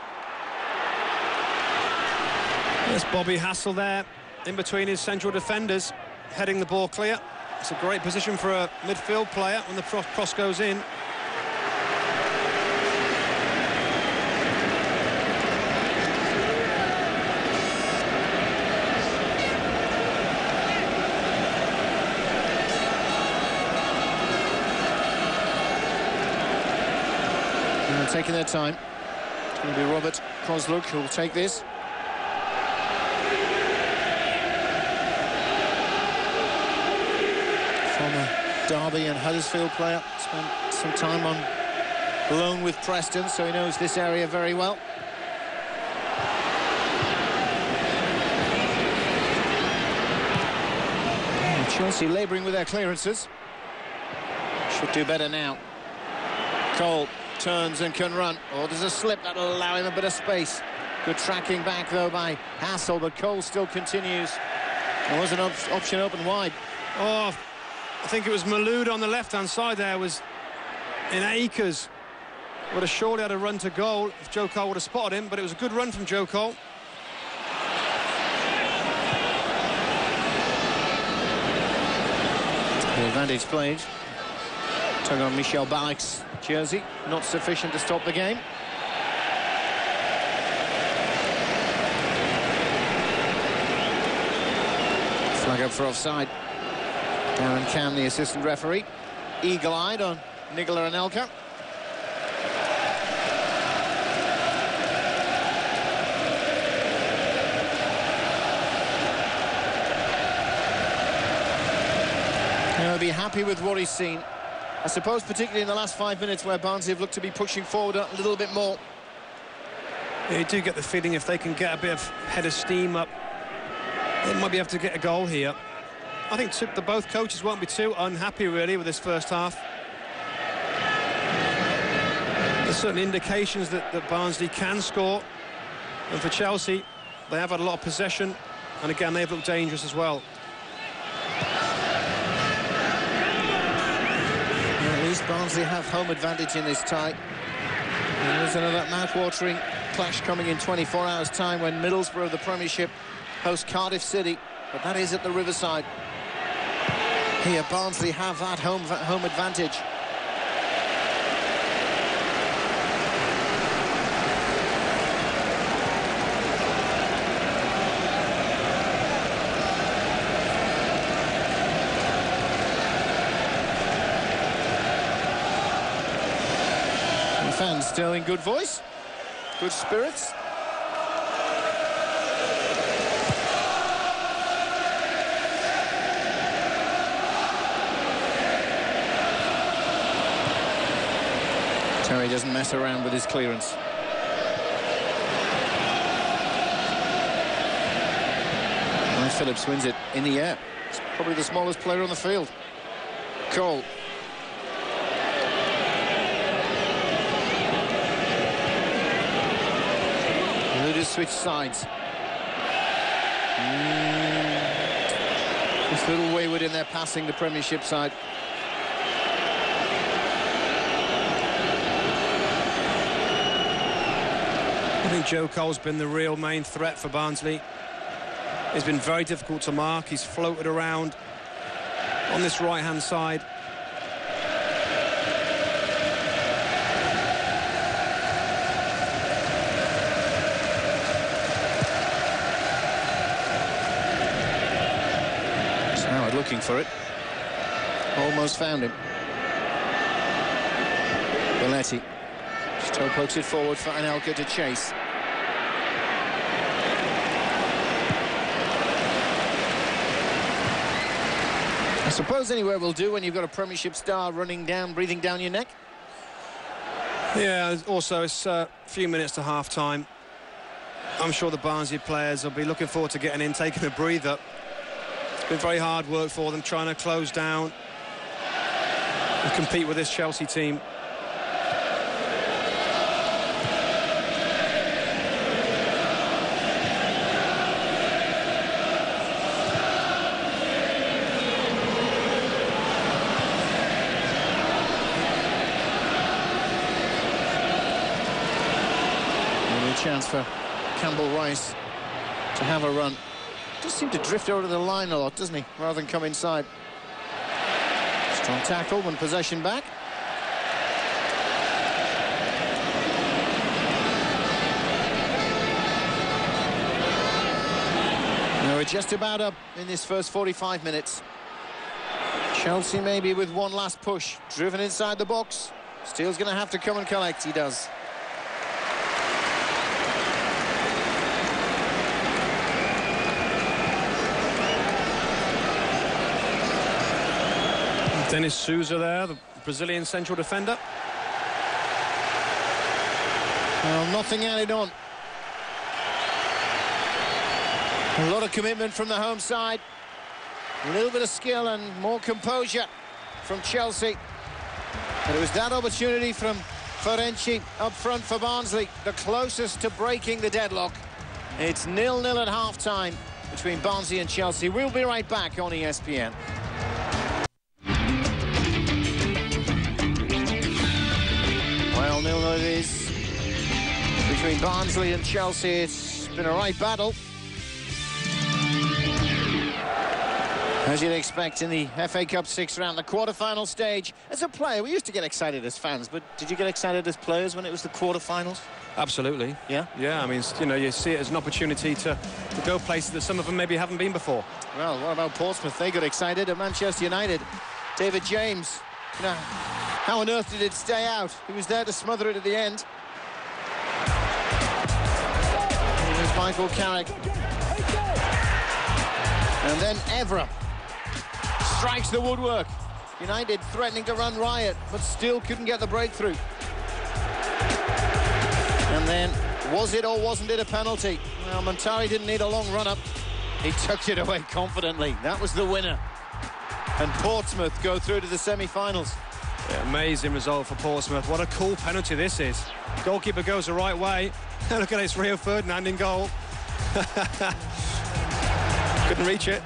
B: There's Bobby Hassel there in between his central defenders, heading the ball clear. It's a great position for a midfield player when the cross goes in.
A: Taking their time. It's going to be Robert Kozluk who will take this. Former Derby and Huddersfield player. Spent some time on loan with Preston, so he knows this area very well. Chelsea labouring with their clearances. Should do better now. Cole turns and can run. Oh, there's a slip that'll allow him a bit of space. Good tracking back though by Hassel, but Cole still continues. There was an option open wide.
B: Oh, I think it was Maloud on the left-hand side there, was in acres. Would have surely had a run to goal if Joe Cole would have spotted him, but it was a good run from Joe Cole.
A: The advantage played. Tug on Michel Balak's jersey, not sufficient to stop the game. Flag up for offside. Darren Cam, the assistant referee, eagle-eyed on Nicola Anelka. He'll be happy with what he's seen. I suppose particularly in the last 5 minutes where Barnsley have looked to be pushing forward a little bit more.
B: Yeah, you do get the feeling if they can get a bit of head of steam up, they might be able to get a goal here. I think both coaches won't be too unhappy really with this first half. There's certain indications that Barnsley can score, and for Chelsea they have had a lot of possession, and again they've looked dangerous as well.
A: Barnsley have home advantage in this tie. And there's another mouth-watering clash coming in 24 hours' time when Middlesbrough, the Premiership, host Cardiff City, but that is at the Riverside. Here, Barnsley have that home advantage. Fans still in good voice, good spirits. Terry doesn't mess around with his clearance. And Phillips wins it in the air. It's probably the smallest player on the field. Cole. Switch sides. Just a little wayward in their passing, the Premiership side.
B: I think Joe Cole's been the real main threat for Barnsley. He's been very difficult to mark. He's floated around on this right-hand side.
A: Howard looking for it. Almost found him. Belletti. Stowe pokes it forward for Anelka to chase. I suppose anywhere will do when you've got a Premiership star running down, breathing down your neck.
B: Yeah, also it's a few minutes to half-time. I'm sure the Barnsley players will be looking forward to getting in, taking a breather. It's been very hard work for them, trying to close down and compete with this Chelsea team.
A: Chance for Campbell Rice to have a run. Does seem to drift over the line a lot, doesn't he, rather than come inside. Strong tackle when possession back. Now we're just about up in this first 45 minutes. Chelsea maybe with one last push, driven inside the box. Steele's going to have to come and collect. He does.
B: Dennis Souza there, the Brazilian central defender.
A: Well, nothing added on. A lot of commitment from the home side. A little bit of skill and more composure from Chelsea. But it was that opportunity from Ferenczi up front for Barnsley, the closest to breaking the deadlock. It's 0-0 at half-time between Barnsley and Chelsea. We'll be right back on ESPN. Well, 0-0 it is between Barnsley and Chelsea. It's been a right battle, as you'd expect in the FA Cup sixth round, the quarter-final stage. As a player, we used to get excited as fans, but did you get excited as players when it was the quarter-finals?
B: Absolutely.
A: Yeah?
B: Yeah, I mean, you know, you see it as an opportunity to go places that some of them maybe haven't been before.
A: Well, what about Portsmouth? They got excited at Manchester United. David James, you know, how on earth did it stay out? He was there to smother it at the end. Here's Michael Carrick. And then Evra strikes the woodwork. United threatening to run riot, but still couldn't get the breakthrough. And then, was it or wasn't it a penalty? Well, Montari didn't need a long run-up. He tucked it away confidently. That was the winner. And Portsmouth go through to the semi-finals.
B: Yeah, amazing result for Portsmouth. What a cool penalty this is. Goalkeeper goes the right way. Look at it, it's Rio Ferdinand in goal. Couldn't reach it.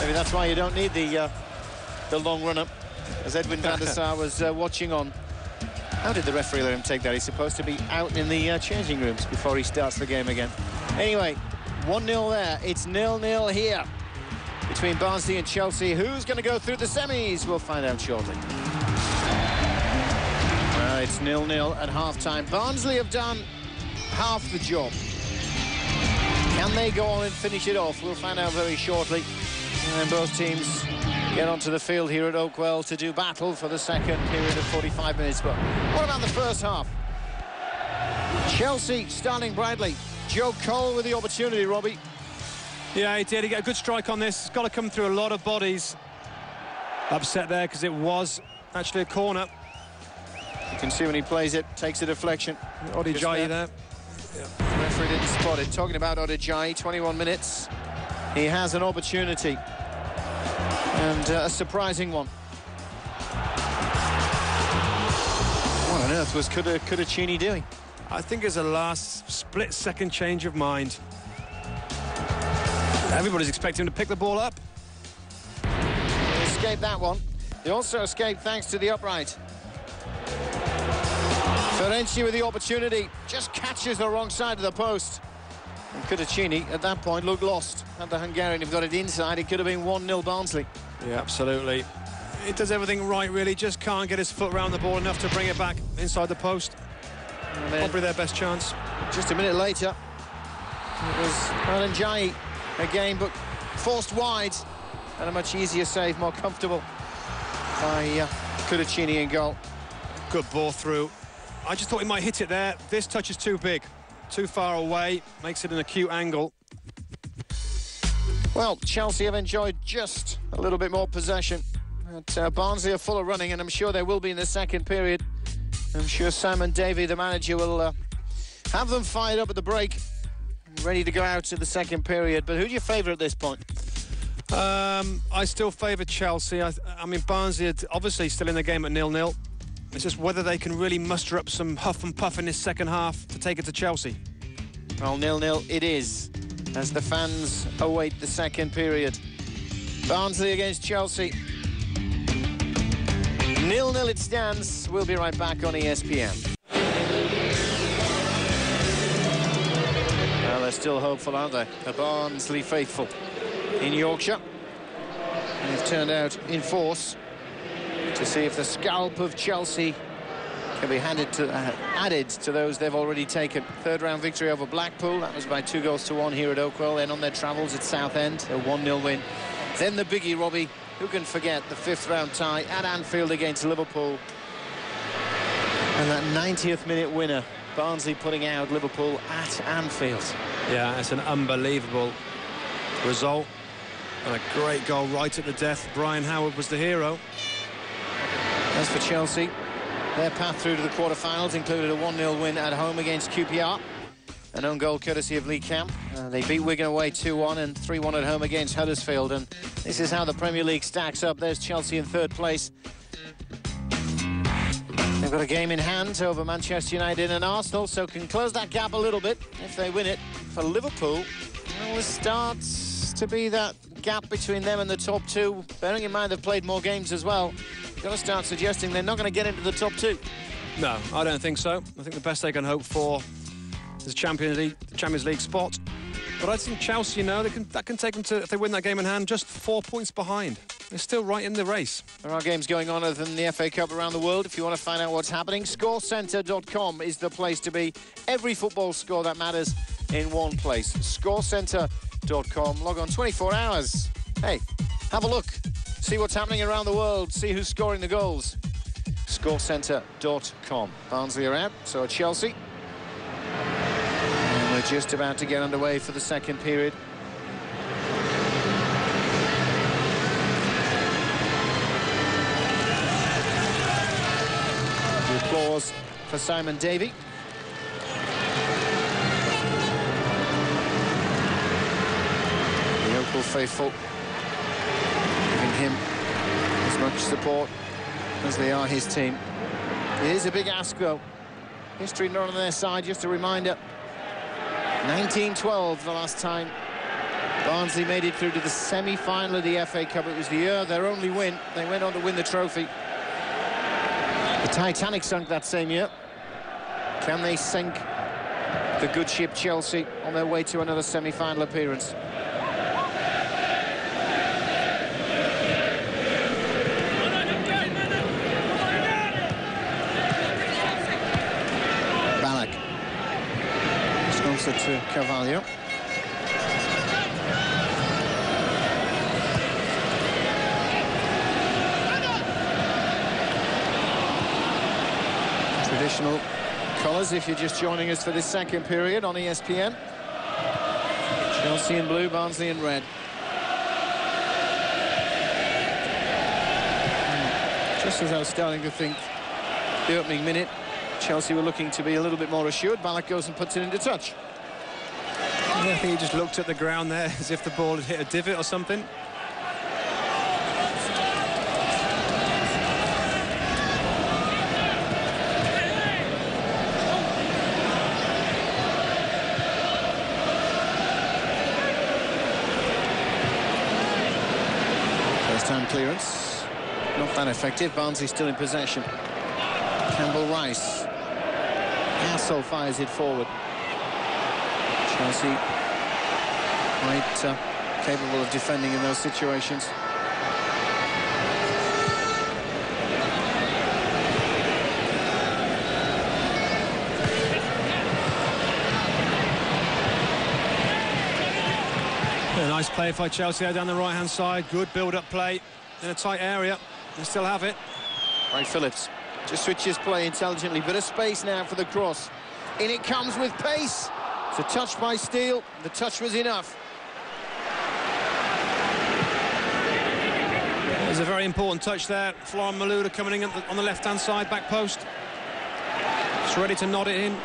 A: Maybe that's why you don't need the long run-up, as Edwin van der Sar was watching on. How did the referee let him take that? He's supposed to be out in the changing rooms before he starts the game again. Anyway, 1-0 there. It's 0-0 here between Barnsley and Chelsea. Who's going to go through the semis? We'll find out shortly. Well, it's 0-0 at half-time. Barnsley have done half the job. Can they go on and finish it off? We'll find out very shortly. And both teams get onto the field here at Oakwell to do battle for the second period of 45 minutes. But what about the first half? Chelsea starting brightly. Joe Cole with the opportunity, Robbie.
B: Yeah, he did. He got a good strike on this. It's got to come through a lot of bodies. Upset there because it was actually a corner.
A: You can see when he plays it, takes a deflection.
B: Odijayi there.
A: Yeah. The referee didn't spot it. Talking about Odijayi, 21 minutes. He has an opportunity. And a surprising one. What on earth was Kudachini doing?
B: I think it's a last split-second change of mind. Everybody's expecting him to pick the ball up.
A: They escaped that one. They also escaped thanks to the upright. Ferenczi with the opportunity, just catches the wrong side of the post. And Kudachini, at that point, looked lost. Had the Hungarian have got it inside, it could have been 1-0 Barnsley.
B: Yeah, absolutely. He does everything right, really. Just can't get his foot around the ball enough to bring it back inside the post. Probably their best chance.
A: Just a minute later, it was Alan Jai again, but forced wide, and a much easier save, more comfortable by Cudicini in goal.
B: Good ball through. I just thought he might hit it there. This touch is too big, too far away, makes it an acute angle.
A: Well, Chelsea have enjoyed just a little bit more possession. But Barnsley are full of running, and I'm sure they will be in the second period. I'm sure Simon Davey, the manager, will have them fired up at the break, ready to go out to the second period. But who do you favour at this point?
B: I still favour Chelsea. I mean, Barnsley are obviously still in the game at 0-0. It's just whether they can really muster up some huff and puff in this second half to take it to Chelsea.
A: Well, 0-0 it is, as the fans await the second period. Barnsley against Chelsea. 0-0 it stands. We'll be right back on ESPN. Well, they're still hopeful, aren't they? The Barnsley faithful in Yorkshire. And they've turned out in force to see if the scalp of Chelsea can be added to those they've already taken. Third round victory over Blackpool. That was by 2-1 here at Oakwell. Then on their travels at Southend, a 1-0 win. Then the biggie, Robbie. Who can forget the fifth round tie at Anfield against Liverpool? And that 90th minute winner, Barnsley putting out Liverpool at Anfield.
B: Yeah, it's an unbelievable result. And a great goal right at the death. Brian Howard was the hero.
A: As for Chelsea, their path through to the quarter-finals included a 1-0 win at home against QPR. An own goal courtesy of Lee Camp. They beat Wigan away 2-1 and 3-1 at home against Huddersfield. And this is how the Premier League stacks up. There's Chelsea in third place. They've got a game in hand over Manchester United and Arsenal, so can close that gap a little bit if they win it. For Liverpool, well, this starts to be that gap between them and the top two. Bearing in mind they've played more games as well, you've got to start suggesting they're not going to get into the top two. No,
B: I don't think so. I think the best they can hope for is Champions League spot. But I think Chelsea, that can take them to, if they win that game in hand, just 4 points behind. They're still right in the race. There are games going on other than the FA Cup around the world. If you want to find out what's happening, scorecentre.com is the place to be. Every football score that matters in one place. Scorecentre.com. Log on 24 hours. Hey, have a look. See what's happening around the world. See who's scoring the goals. Scorecentre.com. Barnsley are out, so are Chelsea. And we're just about to get underway for the second period. The applause for Simon Davey. The Oakwell faithful giving him as much support as they are his team. It is a big ask, though. History not on their side, just a reminder. 1912, the last time Barnsley made it through to the semi-final of the FA Cup. It was the year their only win. They went on to win the trophy. The Titanic sunk that same year. Can they sink the good ship Chelsea on their way to another semi-final appearance? To Carvalho. Traditional colours if you're just joining us for this second period on ESPN. Chelsea in blue, Barnsley in red. Just as I was starting to think the opening minute, Chelsea were looking to be a little bit more assured. Ballack goes and puts it into touch. I think he just looked at the ground there as if the ball had hit a divot or something.
A: First time clearance. Not that effective. Barnsley still in possession. Campbell-Rice. Hassel fires it forward. Chelsea quite capable of defending in those situations.
B: Nice play by Chelsea there down the right-hand side. Good build-up play in a tight area. They still have it.
A: Right, Phillips just switches play intelligently. Bit of space now for the cross. In it comes with pace. It's a touch by Steele. The touch was enough.
B: There's a very important touch there. Florian Malouda coming in on the left-hand side, back post. It's ready to nod it in.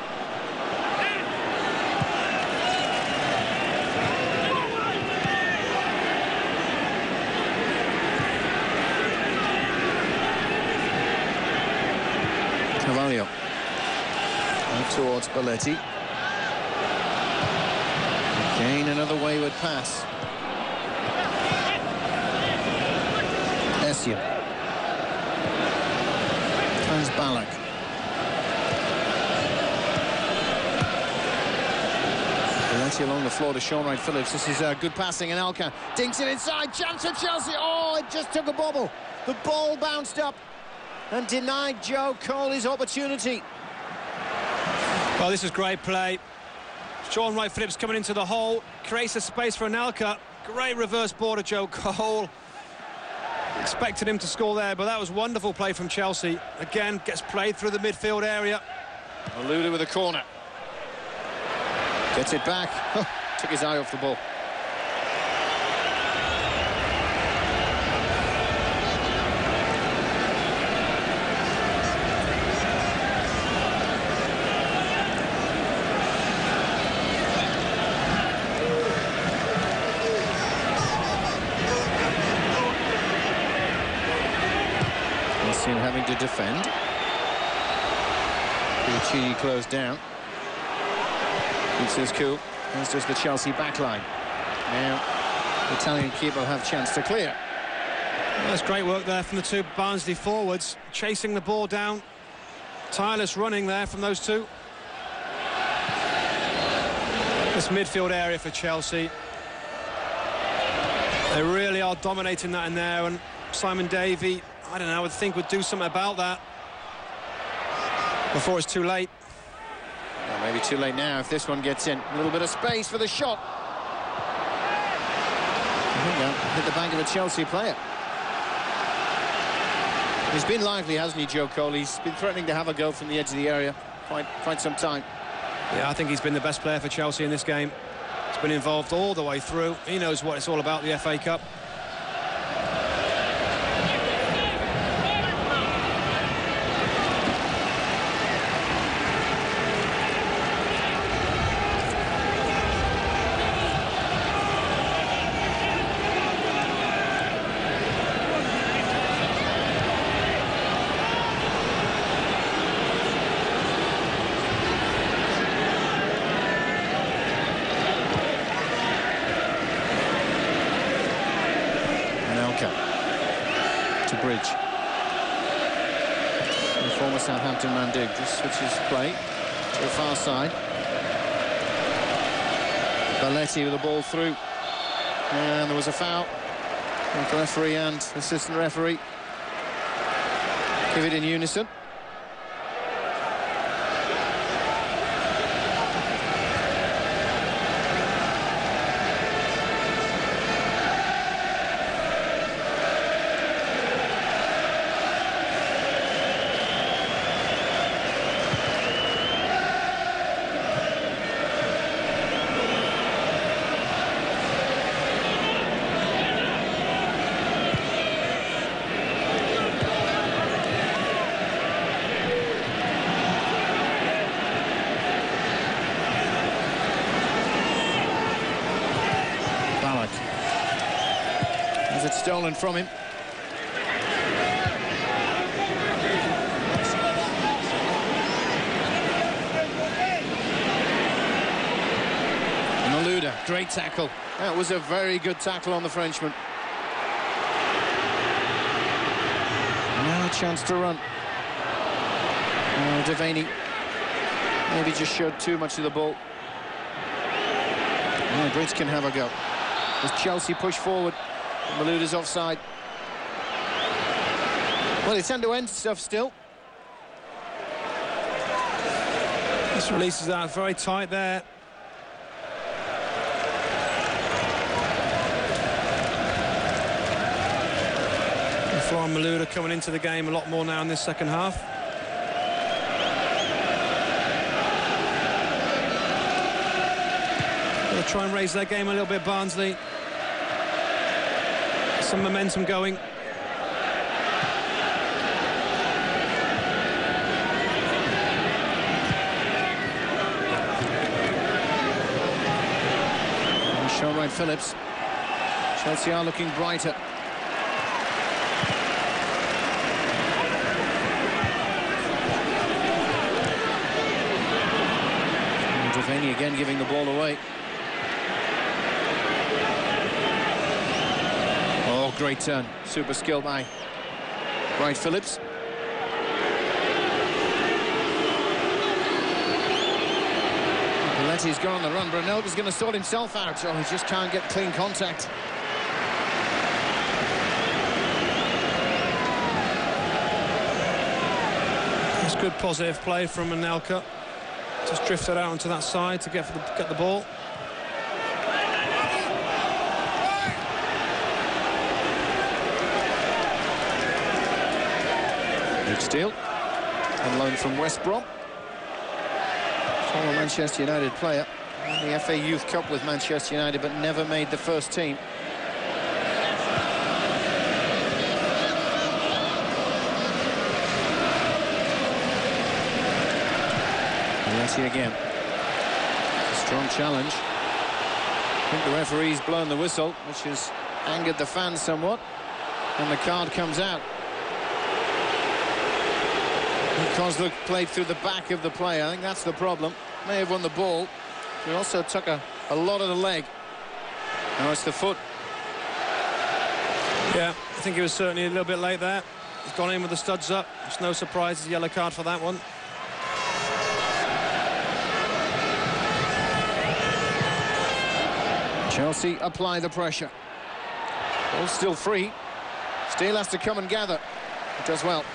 A: Carvalho. Out towards Balletti. Again, another wayward pass. Essien. Finds Ballack. Balletti along the floor to Sean Wright Phillips. This is good passing, and Alka dinks it inside. Chance for Chelsea. Oh, it just took a bobble. The ball bounced up and denied Joe Cole his opportunity.
B: Well, this is great play. Sean Wright Phillips coming into the hole, creates a space for Anelka. Great reverse ball to Joe Cole. Expected him to score there, but that was wonderful play from Chelsea. Again, gets played through the midfield area.
A: Malouda with a corner. Gets it back. Took his eye off the ball. Essien having to defend. Piccini closed down. Keeps his cool, as does the Chelsea backline. Now, the Italian keeper will have a chance to clear.
B: Well, that's great work there from the two Barnsley forwards, chasing the ball down. Tireless running there from those two. This midfield area for Chelsea. They really are dominating that in there, and Simon Davey, I don't know, I would think would do something about that before it's too late.
A: Well, maybe too late now if this one gets in. A little bit of space for the shot. Hit the back of a Chelsea player. He's been lively, hasn't he, Joe Cole? He's been threatening to have a go from the edge of the area quite some time.
B: Yeah, I think he's been the best player for Chelsea in this game. He's been involved all the way through. He knows what it's all about, the FA Cup.
A: To Bridge. The former Southampton man just switches play to the far side. Balletti with the ball through. And there was a foul. The referee and assistant referee give it in unison. Has it stolen from him. Malouda, great tackle. That was a very good tackle on the Frenchman. Now a chance to run. Devaney maybe just showed too much of the ball. Bridge can have a go. As Chelsea push forward, Malouda's offside. Well, it's end-to-end stuff still.
B: This releases out very tight there. Florian Malouda coming into the game a lot more now in this second half. They'll try and raise their game a little bit, Barnsley. Some momentum going.
A: Sean Wright Phillips. Chelsea are looking brighter. Devaney again giving the ball away. Oh, great turn. Super skill by Wright Phillips. Letty's gone on the run. Brunelga's going to sort himself out. Oh, he just can't get clean contact.
B: It's good positive play from Anelka. Just drifted out onto that side to get the ball.
A: Luke Steele, on loan from West Brom. Former Manchester United player. Won the FA Youth Cup with Manchester United, but never made the first team. Letty again. A strong challenge. I think the referee's blown the whistle, which has angered the fans somewhat. And the card comes out. Kozluk played through the back of the player. I think that's the problem. May have won the ball. He also took a lot of the leg. Now it's the foot.
B: Yeah, I think he was certainly a little bit late there. He's gone in with the studs up. It's no surprise, it's a yellow card for that one.
A: Chelsea apply the pressure. Ball's still free. Steele has to come and gather. He does well.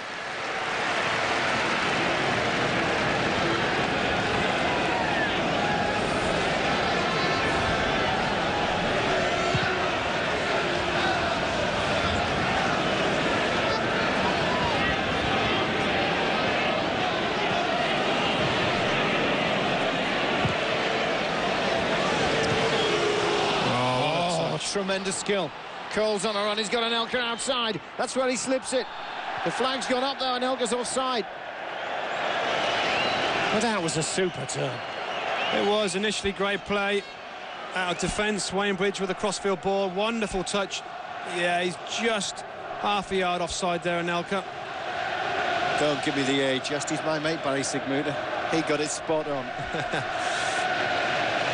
A: Tremendous skill. Cole's on a run. He's got Anelka outside. That's where he slips it. The flag's gone up though. Anelka's offside. But that was a super turn.
B: It was initially great play out of defence. Wainbridge with a crossfield ball. Wonderful touch. Yeah, he's just half a yard offside there, Anelka.
A: Don't give me the age. Just he's my mate, Barry Sigmuda. He got it spot on.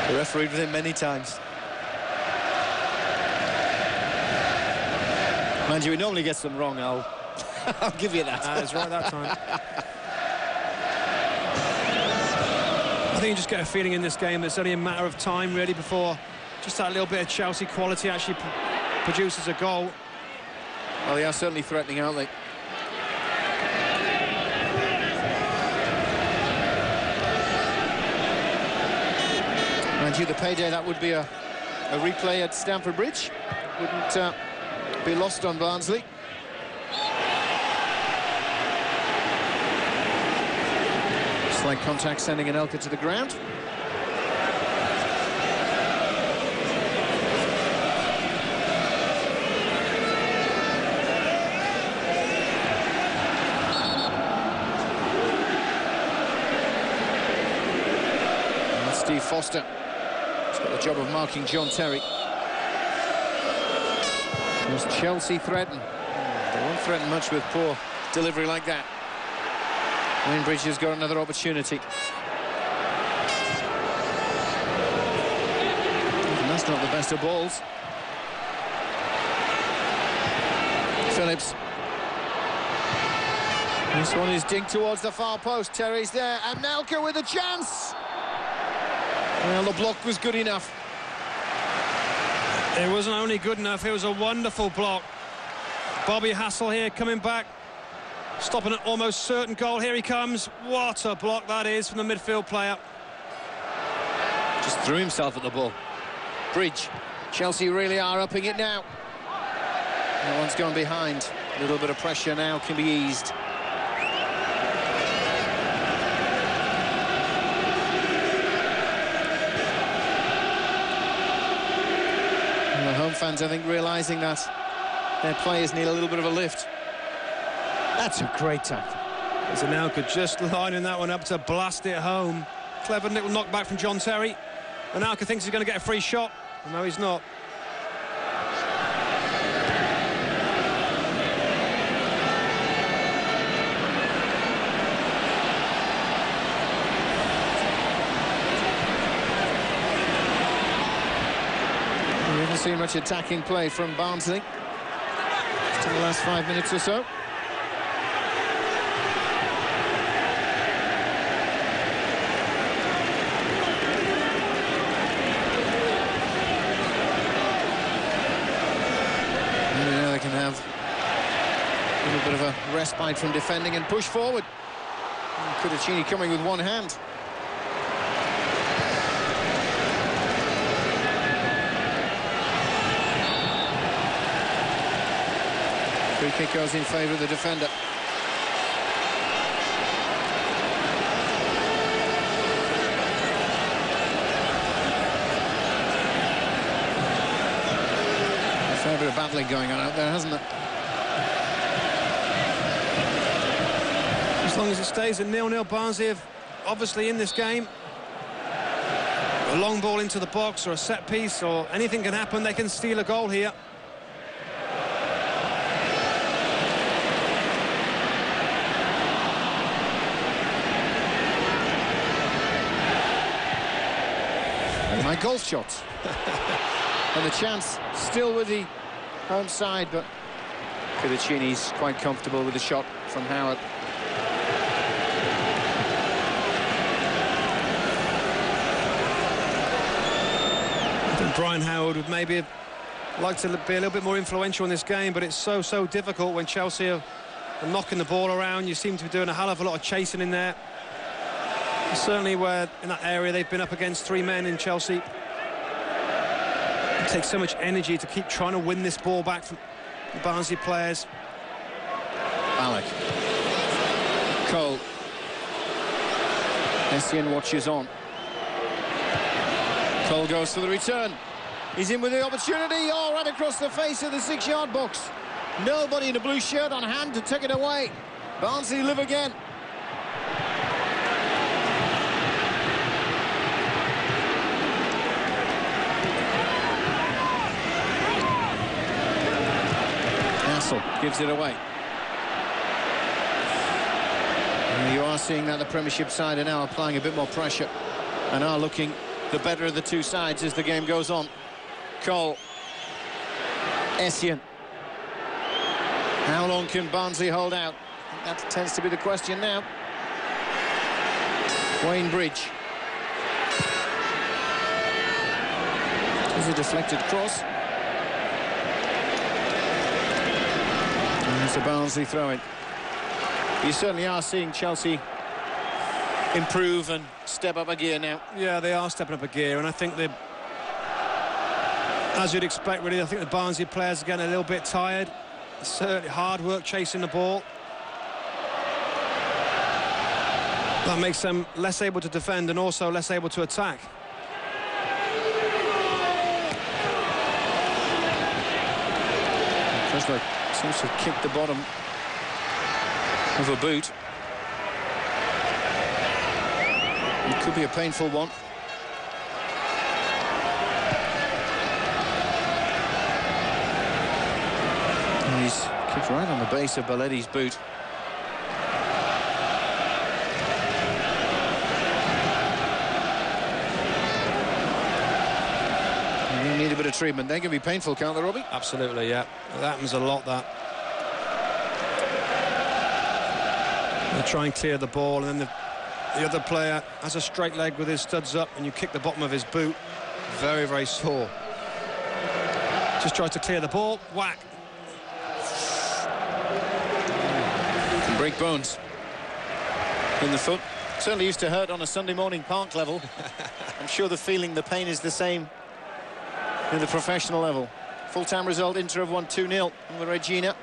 A: The refereed with him many times. Mind you, he normally gets them wrong, I'll give you that.
B: That's right that time. I think you just get a feeling in this game that it's only a matter of time, really, before just that little bit of Chelsea quality actually produces a goal.
A: Well, they are certainly threatening, aren't they? Mind you, the payday, that would be a replay at Stamford Bridge. Wouldn't be lost on Barnsley. Slight contact sending Anelka to the ground. And Steve Foster. He's got the job of marking John Terry. Does Chelsea threaten? They won't threaten much with poor delivery like that. Wainbridge has got another opportunity. And that's not the best of balls. Phillips. This one is digged towards the far post. Terry's there. And Anelka with a chance. Well, the block was good enough.
B: It wasn't only good enough, it was a wonderful block. Bobby Hassel here coming back, stopping an almost certain goal. Here he comes. What a block that is from the midfield player.
A: Just threw himself at the ball. Bridge. Chelsea really are upping it now. No one's gone behind. A little bit of pressure now can be eased. And the home fans, I think, realising that their players need a little bit of a lift. That's a great tackle.
B: So now could just lining that one up to blast it home. Clever little knockback from John Terry. And Anelka thinks he's going to get a free shot. No, he's not.
A: We haven't seen much attacking play from Barnsley in the last 5 minutes or so. They can have a little bit of a respite from defending and push forward. Kudachini coming with one hand. Free kick goes in favour of the defender. A fair bit of battling going on out there, hasn't it?
B: As long as it stays at 0-0, Barnsley have obviously in this game. A long ball into the box or a set piece or anything can happen. They can steal a goal here.
A: My golf shots. And the chance still with the home side, but Kudachini's quite comfortable with the shot from Howard.
B: I think Brian Howard would maybe like to be a little bit more influential in this game, but it's so difficult when Chelsea are knocking the ball around. You seem to be doing a hell of a lot of chasing in there. Certainly where in that area they've been up against three men in Chelsea. It takes so much energy to keep trying to win this ball back from the Barnsley players.
A: Alec. Cole. Essien watches on. Cole goes for the return. He's in with the opportunity. Oh, right across the face of the 6-yard box. Nobody in a blue shirt on hand to take it away. Barnsley live again. Gives it away. And you are seeing that the Premiership side are now applying a bit more pressure and are looking the better of the two sides as the game goes on. Cole. Essien. How long can Barnsley hold out? That tends to be the question now. Wayne Bridge. There's a deflected cross. It's a Barnsley throw-in. You certainly are seeing Chelsea improve and step up a gear now.
B: Yeah, they are stepping up a gear, and I think they, as you'd expect, really, I think the Barnsley players are getting a little bit tired. It's certainly hard work chasing the ball. That makes them less able to defend and also less able to attack.
A: Just like seems to have kicked the bottom of a boot. It could be a painful one. And he's kicked right on the base of Balletti's boot. You need a bit of treatment. They can be painful, can't they, Robbie?
B: Absolutely, yeah. That happens a lot, that. They try and clear the ball, and then the other player has a straight leg with his studs up, and you kick the bottom of his boot. Very, very sore. Just tries to clear the ball. Whack.
A: Can break bones in the foot. Certainly used to hurt on a Sunday morning park level. I'm sure the feeling, the pain is the same in the professional level. Full-time result, Inter have won 2-0 on the Regina.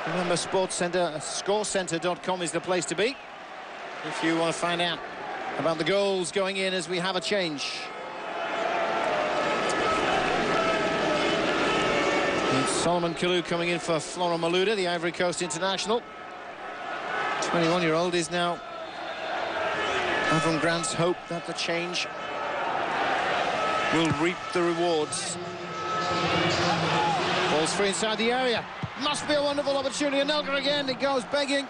A: Remember, Sports Centre, scorecentre.com is the place to be if you want to find out about the goals going in as we have a change. It's Solomon Kalou coming in for Florent Malouda, the Ivory Coast international. 21-year-old is now Avram Grant's hope that the change will reap the rewards. Ball's free inside the area. Must be a wonderful opportunity. Anelka again. It goes begging.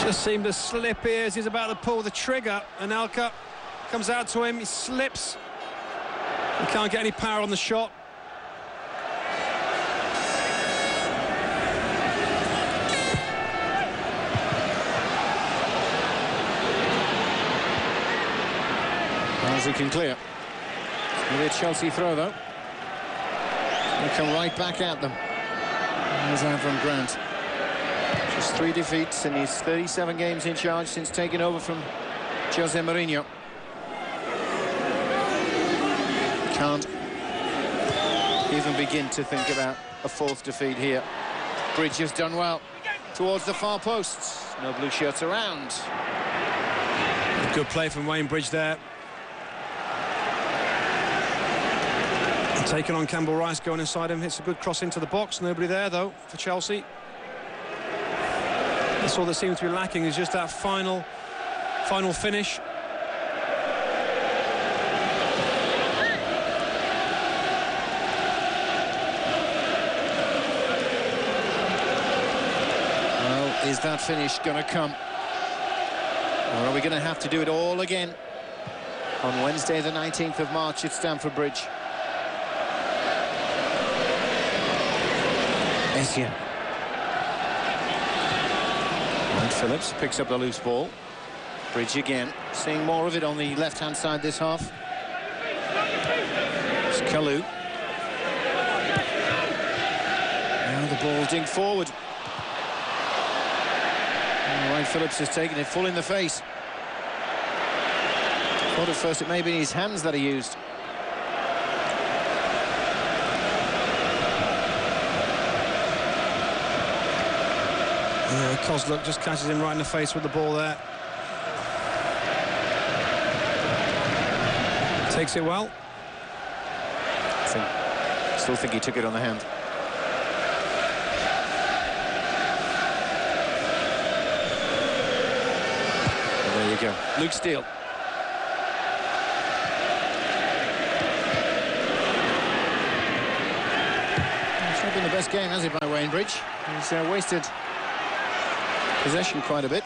B: Just seemed to slip here as he's about to pull the trigger. Anelka comes out to him. He slips. He can't get any power on the shot.
A: Barnsley can clear. Maybe a Chelsea throw, though. They come right back at them. There's Avram Grant. Just 3 defeats in his 37 games in charge since taking over from Jose Mourinho. Can't even begin to think about a 4th defeat here. Bridge has done well towards the far posts. No blue shirts around.
B: Good play from Wayne Bridge there. Taking on Campbell Rice, going inside him. Hits a good cross into the box. Nobody there, though, for Chelsea. That's all that seems to be lacking, is just that final finish.
A: Well, is that finish going to come? Or are we going to have to do it all again on Wednesday, the 19th of March at Stamford Bridge? Essien. And Phillips picks up the loose ball. Bridge again, seeing more of it on the left-hand side this half. It's Kalou. Now the ball dinged forward. And Ryan Phillips has taken it full in the face. Thought at first it may be his hands that he used.
B: Kozluk just catches him right in the face with the ball there. Takes it well.
A: Still think he took it on the hand. And there you go. Luke Steele. It's not been the best game, has it, by Wayne Bridge? He's wasted possession quite a bit.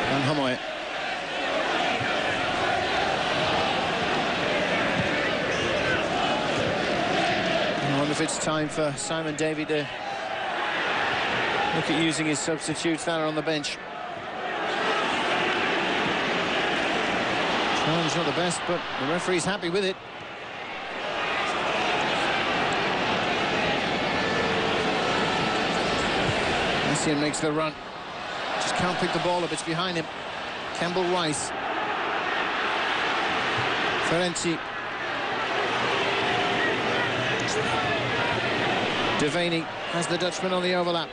A: And Hamoy. I wonder if it's time for Simon Davey to look at using his substitutes that are on the bench. Challenge not the best, but the referee's happy with it. Essien makes the run. Just can't pick the ball up, it's behind him. Campbell Rice. Ferenczi. Devaney has the Dutchman on the overlap.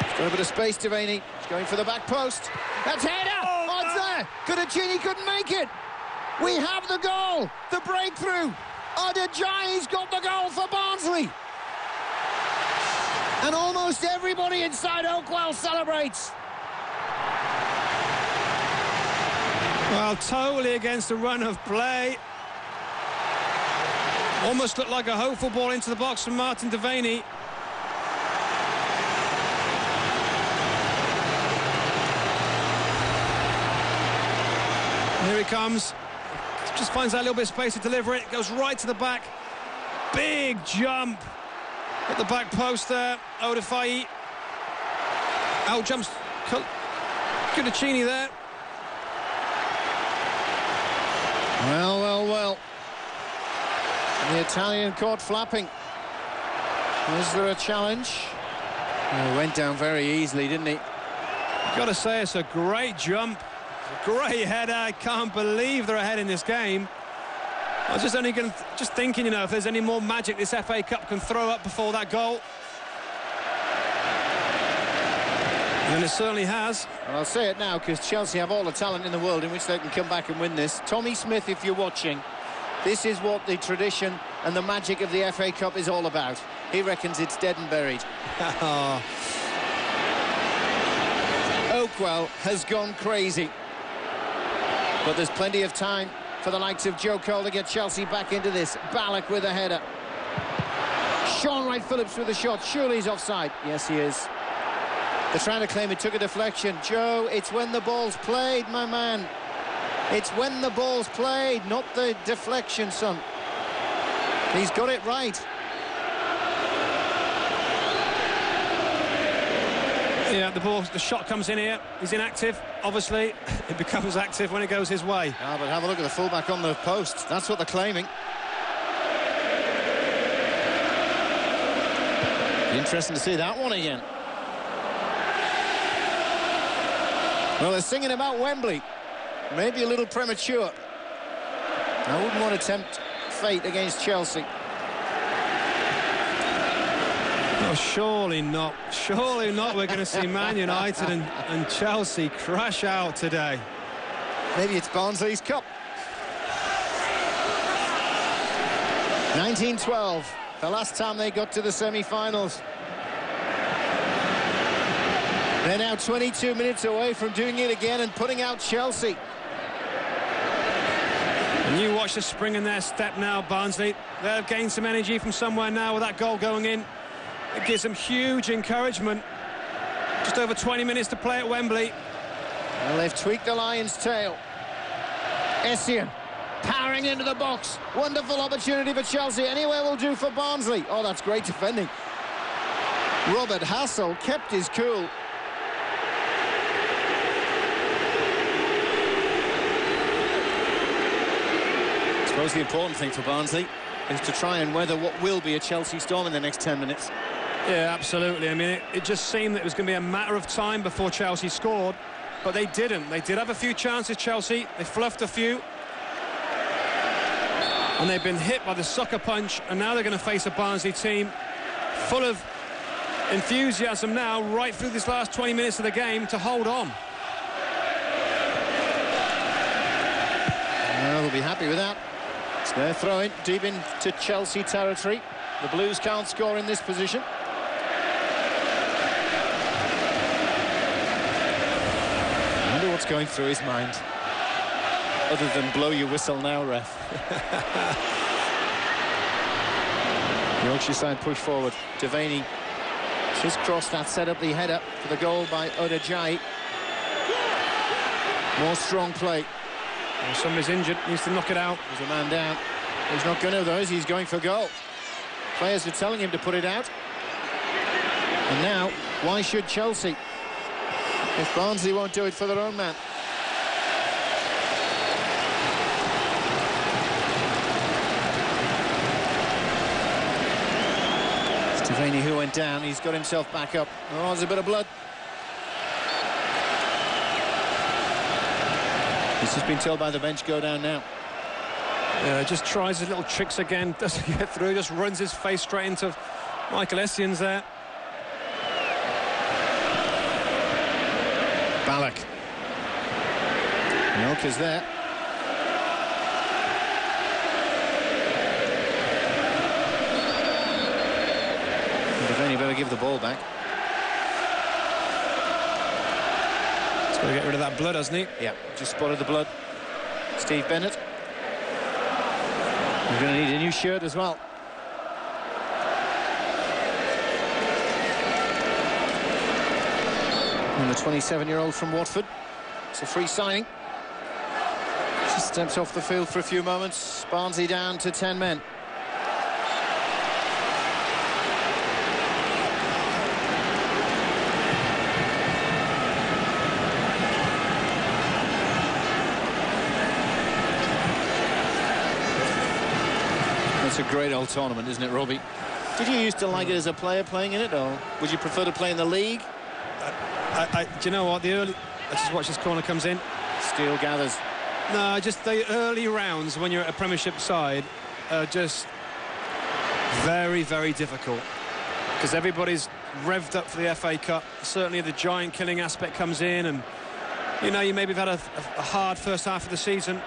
A: He's got a bit of space, Devaney. He's going for the back post. That's header! Oh, it's there! Cudicini couldn't make it! We have the goal! The breakthrough! Adejayi's got the goal for Barnsley! And almost everybody inside Oakwell celebrates.
B: Well, totally against the run of play. Almost looked like a hopeful ball into the box from Martin Devaney. Here he comes. Just finds that little bit of space to deliver it. Goes right to the back. Big jump at the back post there. Odefai. Out jumps Cudicini there.
A: Well, well, well. The Italian caught flapping. Was there a challenge? He went down very easily, didn't he?
B: Got to say, it's a great jump Great header. I can't believe they're ahead in this game. I was just thinking, you know, if there's any more magic this FA Cup can throw up before that goal. And it certainly has.
A: Well, I'll say it now because Chelsea have all the talent in the world in which they can come back and win this. Tommy Smith, if you're watching, this is what the tradition and the magic of the FA Cup is all about. He reckons it's dead and buried. Oakwell has gone crazy. But there's plenty of time for the likes of Joe Cole to get Chelsea back into this. Ballack with a header. Sean Wright-Phillips with a shot. Surely he's offside. Yes, he is. They're trying to claim it took a deflection. Joe, it's when the ball's played, my man. It's when the ball's played, not the deflection, son. He's got it right.
B: Yeah, the shot comes in here. He's inactive. Obviously, it becomes active when it goes his way.
A: Ah, but have a look at the fullback on the post. That's what they're claiming. Interesting to see that one again. Well, they're singing about Wembley. Maybe a little premature. I wouldn't want to tempt fate against Chelsea.
B: Oh, surely not. Surely not. We're going to see Man United and Chelsea crash out today.
A: Maybe it's Barnsley's Cup. 1912, the last time they got to the semi-finals. They're now 22 minutes away from doing it again and putting out Chelsea.
B: And you watch the spring in their step now, Barnsley. They've gained some energy from somewhere now with that goal going in. It gives them huge encouragement. Just over 20 minutes to play at Wembley.
A: Well, they've tweaked the lion's tail. Essien powering into the box. Wonderful opportunity for Chelsea. Anywhere will do for Barnsley. Oh, that's great defending. Robert Hassel kept his cool. I suppose the important thing for Barnsley is to try and weather what will be a Chelsea storm in the next 10 minutes.
B: Yeah, absolutely. I mean, it just seemed that it was going to be a matter of time before Chelsea scored, but they didn't. They did have a few chances, Chelsea. They fluffed a few. And they've been hit by the sucker punch, and now they're going to face a Barnsley team full of enthusiasm now, right through this last 20 minutes of the game, to hold on.
A: Well, they'll be happy with that. They're throwing deep into Chelsea territory. The Blues can't score in this position. I wonder what's going through his mind. Other than blow your whistle now, ref. Yorkshire side push forward. Devaney just crossed that, set up the header for the goal by Odejayi. More strong play.
B: Well, somebody's injured, needs to knock it out.
A: There's a man down. He's not going to, though, he's going for goal. Players are telling him to put it out. And now, why should Chelsea? If Barnsley won't do it for their own man. Devaney, who went down, he's got himself back up. Oh, there's a bit of blood. He's just been told by the bench, go down now.
B: Just tries his little tricks again, doesn't get through, just runs his face straight into Michael Essien's there.
A: Ballack. Milk is there. Devaney better give the ball back.
B: He's got to get rid of that blood, hasn't he?
A: Yeah, just spotted the blood. Steve Bennett. We're going to need a new shirt as well. And the 27-year-old from Watford. It's a free signing. Just steps off the field for a few moments. Barnsley down to 10 men. It's a great old tournament, isn't it, Robbie? Did you used to like it as a player playing in it, or would you prefer to play in the league?
B: Do you know what? Let's just watch this corner comes in.
A: Steele gathers.
B: No, just the early rounds when you're at a Premiership side are just very, very difficult, because everybody's revved up for the FA Cup. Certainly the giant killing aspect comes in, and you know, you maybe have had a hard first half of the season,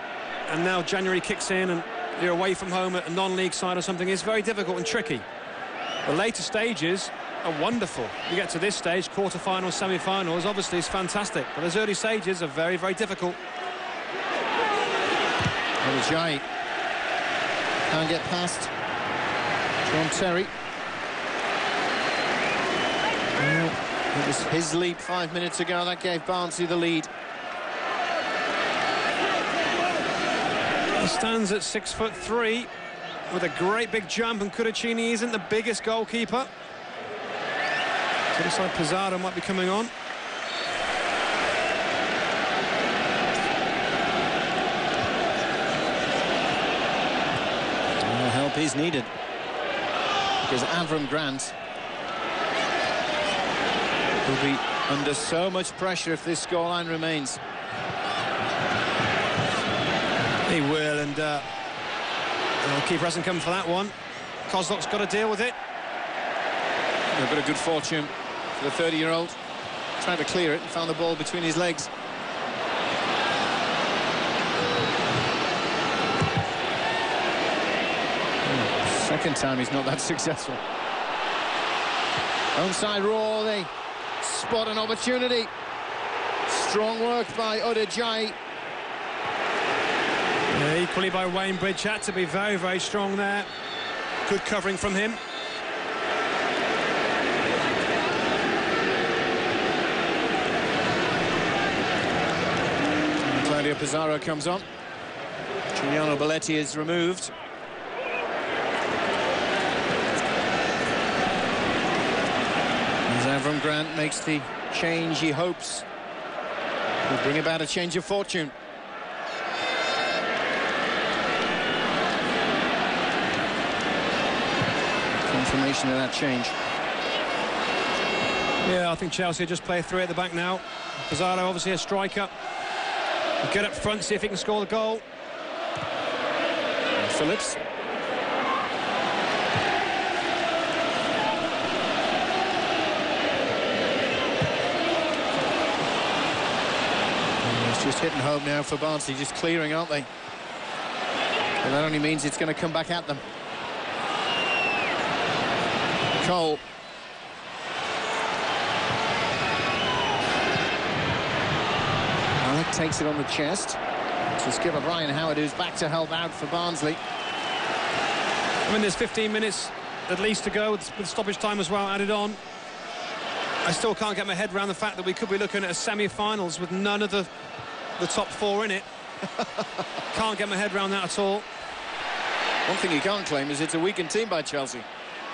B: and now January kicks in and you're away from home at a non-league side or something. It's very difficult and tricky. The later stages are wonderful. You get to this stage, quarter-finals, semi-finals, obviously it's fantastic, but those early stages are very, very difficult.
A: Jai can't get past John Terry. Well, it was his leap 5 minutes ago that gave Barnsley the lead.
B: He stands at 6'3" with a great big jump, and Cudicini isn't the biggest goalkeeper. So it looks like Pizarro might be coming on.
A: Help is needed, because Avram Grant will be under so much pressure if this scoreline remains.
B: He will, and the keeper hasn't come for that one. Kozlok's got to deal with it.
A: A bit of good fortune for the 30-year-old. Tried to clear it and found the ball between his legs. Second time he's not that successful. Onside Raw, they spot an opportunity. Strong work by Udajai.
B: Yeah, equally by Wayne Bridge, had to be very, very strong there. Good covering from him.
A: And Claudio Pizarro comes on. Giuliano Belletti is removed. Avram Grant makes the change he hopes will bring about a change of fortune. Confirmation of that change.
B: Yeah, I think Chelsea just play three at the back now. Pizarro obviously a striker. He'll get up front, see if he can score the goal.
A: And Phillips. Just hitting home now for Barnsley, just clearing, aren't they? And that only means it's going to come back at them. Cole. Alec takes it on the chest to skipper Brian Howard, who's back to help out for Barnsley.
B: I mean, there's 15 minutes at least to go with stoppage time as well added on. I still can't get my head around the fact that we could be looking at a semi-finals with none of the top four in it. Can't get my head around that at all.
A: One thing you can't claim is it's a weakened team by Chelsea.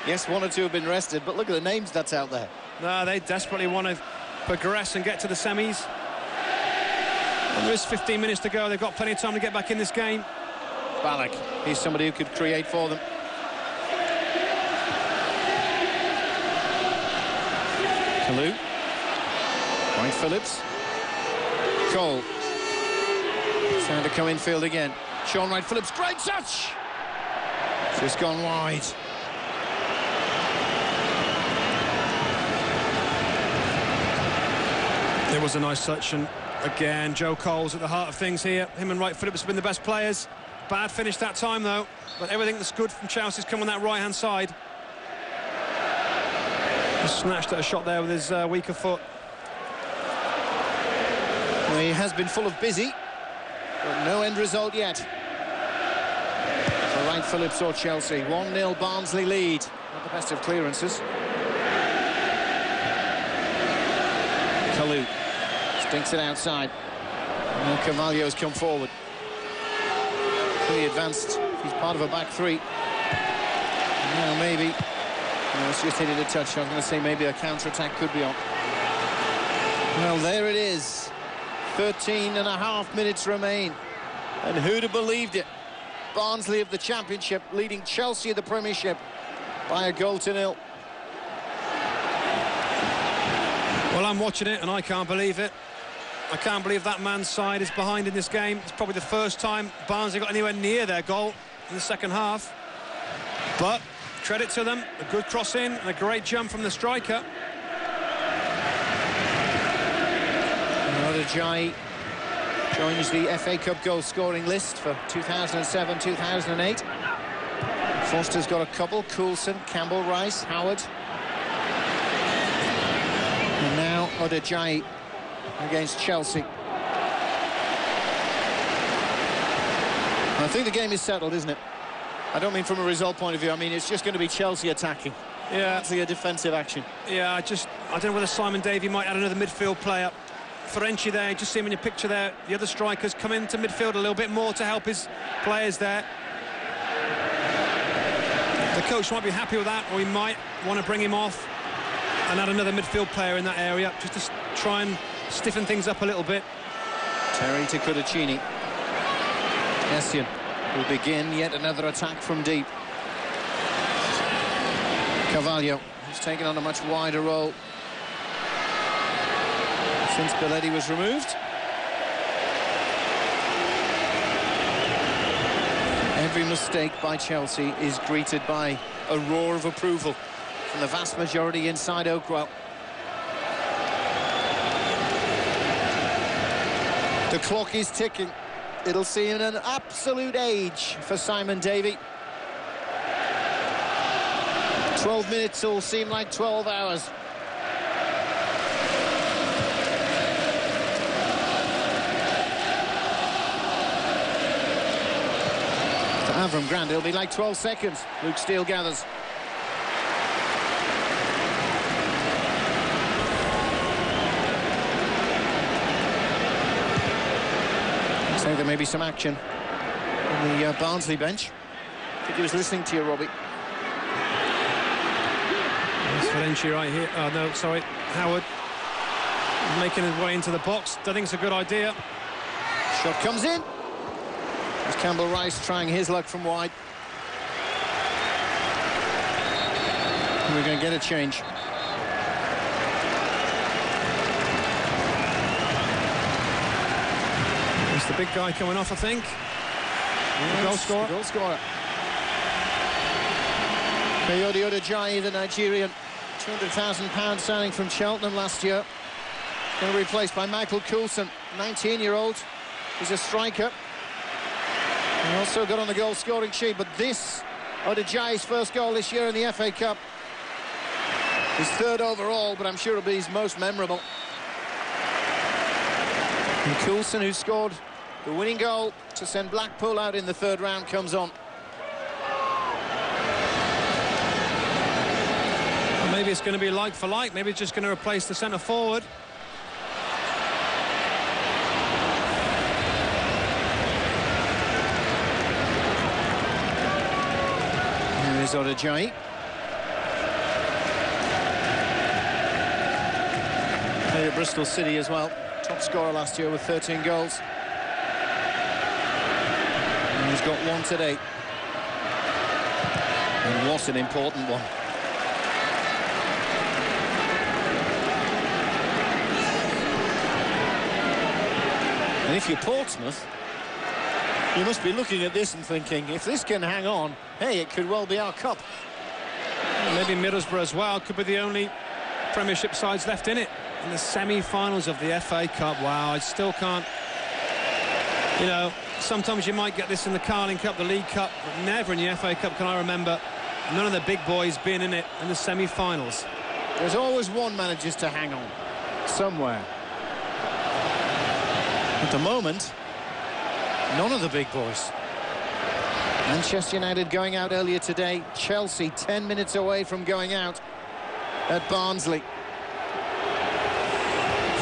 A: Yes, one or two have been rested, but look at the names that's out there.
B: No, they desperately want to progress and get to the semis. And there is 15 minutes to go. They've got plenty of time to get back in this game.
A: Ballack, he's somebody who could create for them. Kalu. White Phillips. Cole. Trying to come infield again. Sean Wright Phillips, great touch! Just gone wide.
B: It was a nice touch, and again, Joe Cole's at the heart of things here. Him and Wright Phillips have been the best players. Bad finish that time, though. But everything that's good from Chelsea's come on that right-hand side. He snatched at a shot there with his weaker foot.
A: Well, he has been full of busy, but no end result yet. For Wright Phillips or Chelsea, 1-0 Barnsley lead. Not the best of clearances. Kalu stinks it outside. And Carvalho's come forward. Pretty advanced. He's part of a back three. Now maybe. No, it's just hit it a touch. I was going to say maybe a counter-attack could be on. Well, there it is. 13.5 minutes remain. And who'd have believed it? Barnsley of the Championship leading Chelsea of the Premiership by 1-0.
B: Well, I'm watching it and I can't believe it. I can't believe that man's side is behind in this game. It's probably the first time Barnsley got anywhere near their goal in the second half. But credit to them, a good cross in and a great jump from the striker.
A: Ajayi joins the FA Cup goal scoring list for 2007-2008. Foster's got a couple: Coulson, Campbell, Rice, Howard. And now Ajayi against Chelsea. I think the game is settled, isn't it? I don't mean from a result point of view. I mean, it's just going to be Chelsea attacking.
B: Yeah.
A: It's a defensive action.
B: Yeah, I don't know whether Simon Davey might add another midfield player. Ferenczi there, just see him in your picture there. The other strikers come into midfield a little bit more to help his players there. The coach might be happy with that, or he might want to bring him off and add another midfield player in that area, just to try and stiffen things up a little bit.
A: Terry to Cudicini. Essien will begin yet another attack from deep. Carvalho, who's taken on a much wider role since Belletti was removed. Every mistake by Chelsea is greeted by a roar of approval from the vast majority inside Oakwell. The clock is ticking. It'll seem an absolute age for Simon Davey. 12 minutes will seem like 12 hours. To Avram Grant, it'll be like 12 seconds. Luke Steele gathers. Looks like there may be some action on the Barnsley bench. I think he was listening to you, Robbie.
B: That's Ferenczi right here. Oh, no, sorry. Howard making his way into the box. I think it's a good idea.
A: Shot comes in. There's Campbell Rice trying his luck from wide. And we're going to get a change.
B: It's the big guy coming off, I think.
A: Yes,
B: the goal scorer.
A: The goal scorer. Kayode Ajayi, the Nigerian, £200,000 signing from Cheltenham last year. Going to be replaced by Michael Coulson, 19-year-old. He's a striker. He also got on the goal-scoring sheet, but this, Ajayi's first goal this year in the FA Cup. His third overall, but I'm sure it'll be his most memorable. And Coulson, who scored the winning goal to send Blackpool out in the third round, comes on.
B: Maybe it's going to be like for like. Maybe it's just going to replace the centre forward.
A: Here is Ajayi. Played at Bristol City as well. Top scorer last year with 13 goals. And he's got one today. And what an important one. And if you're Portsmouth, you must be looking at this and thinking, if this can hang on, hey, it could well be our cup.
B: Maybe Middlesbrough as well could be the only Premiership sides left in it. In the semi-finals of the FA Cup. Wow, I still can't... You know, sometimes you might get this in the Carling Cup, the League Cup, but never in the FA Cup can I remember none of the big boys being in it in the semi-finals.
A: There's always one manager to hang on, somewhere. At the moment, none of the big boys. Manchester United going out earlier today. Chelsea 10 minutes away from going out at Barnsley.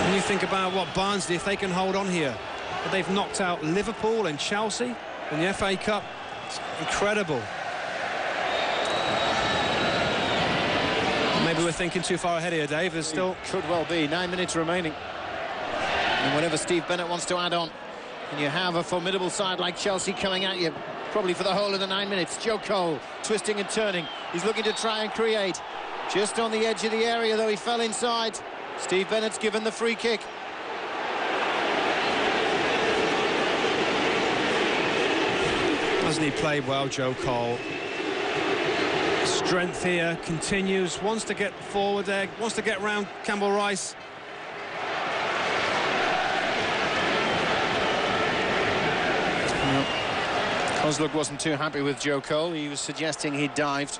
B: When you think about what Barnsley, if they can hold on here, but they've knocked out Liverpool and Chelsea in the FA Cup. It's incredible. Maybe we're thinking too far ahead here, Dave. There's still...
A: Could well be. 9 minutes remaining. And whatever Steve Bennett wants to add on, and you have a formidable side like Chelsea coming at you, probably for the whole of the 9 minutes. Joe Cole twisting and turning. He's looking to try and create. Just on the edge of the area, though, he fell inside. Steve Bennett's given the free kick.
B: Hasn't he played well, Joe Cole? Strength here continues, wants to get forward there, wants to get round Campbell Rice.
A: Kozluk wasn't too happy with Joe Cole. He was suggesting he dived.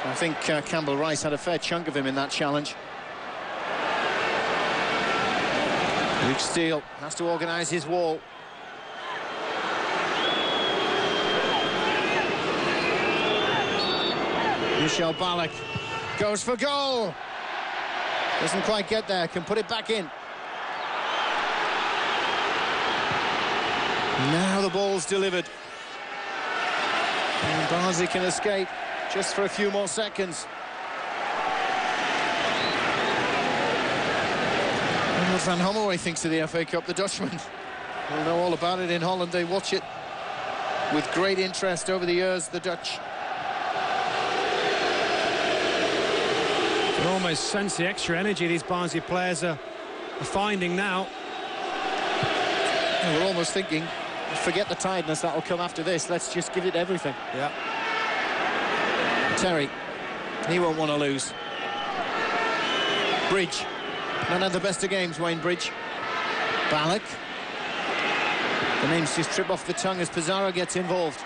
A: I think Campbell Rice had a fair chunk of him in that challenge. Luke Steele has to organise his wall. Michel Ballack goes for goal. Doesn't quite get there, can put it back in. Now the ball's delivered. And Barnsley can escape just for a few more seconds. And what Van Hommeway thinks of the FA Cup, the Dutchman will know all about it in Holland. They watch it with great interest over the years, the Dutch.
B: You can almost sense the extra energy these Barnsley players are finding now.
A: We're almost thinking, forget the tiredness that'll come after this, let's just give it everything.
B: Yeah.
A: Terry, he won't want to lose. Bridge, not had the best of games, Wayne Bridge. Ballack. The names just trip off the tongue as Pizarro gets involved.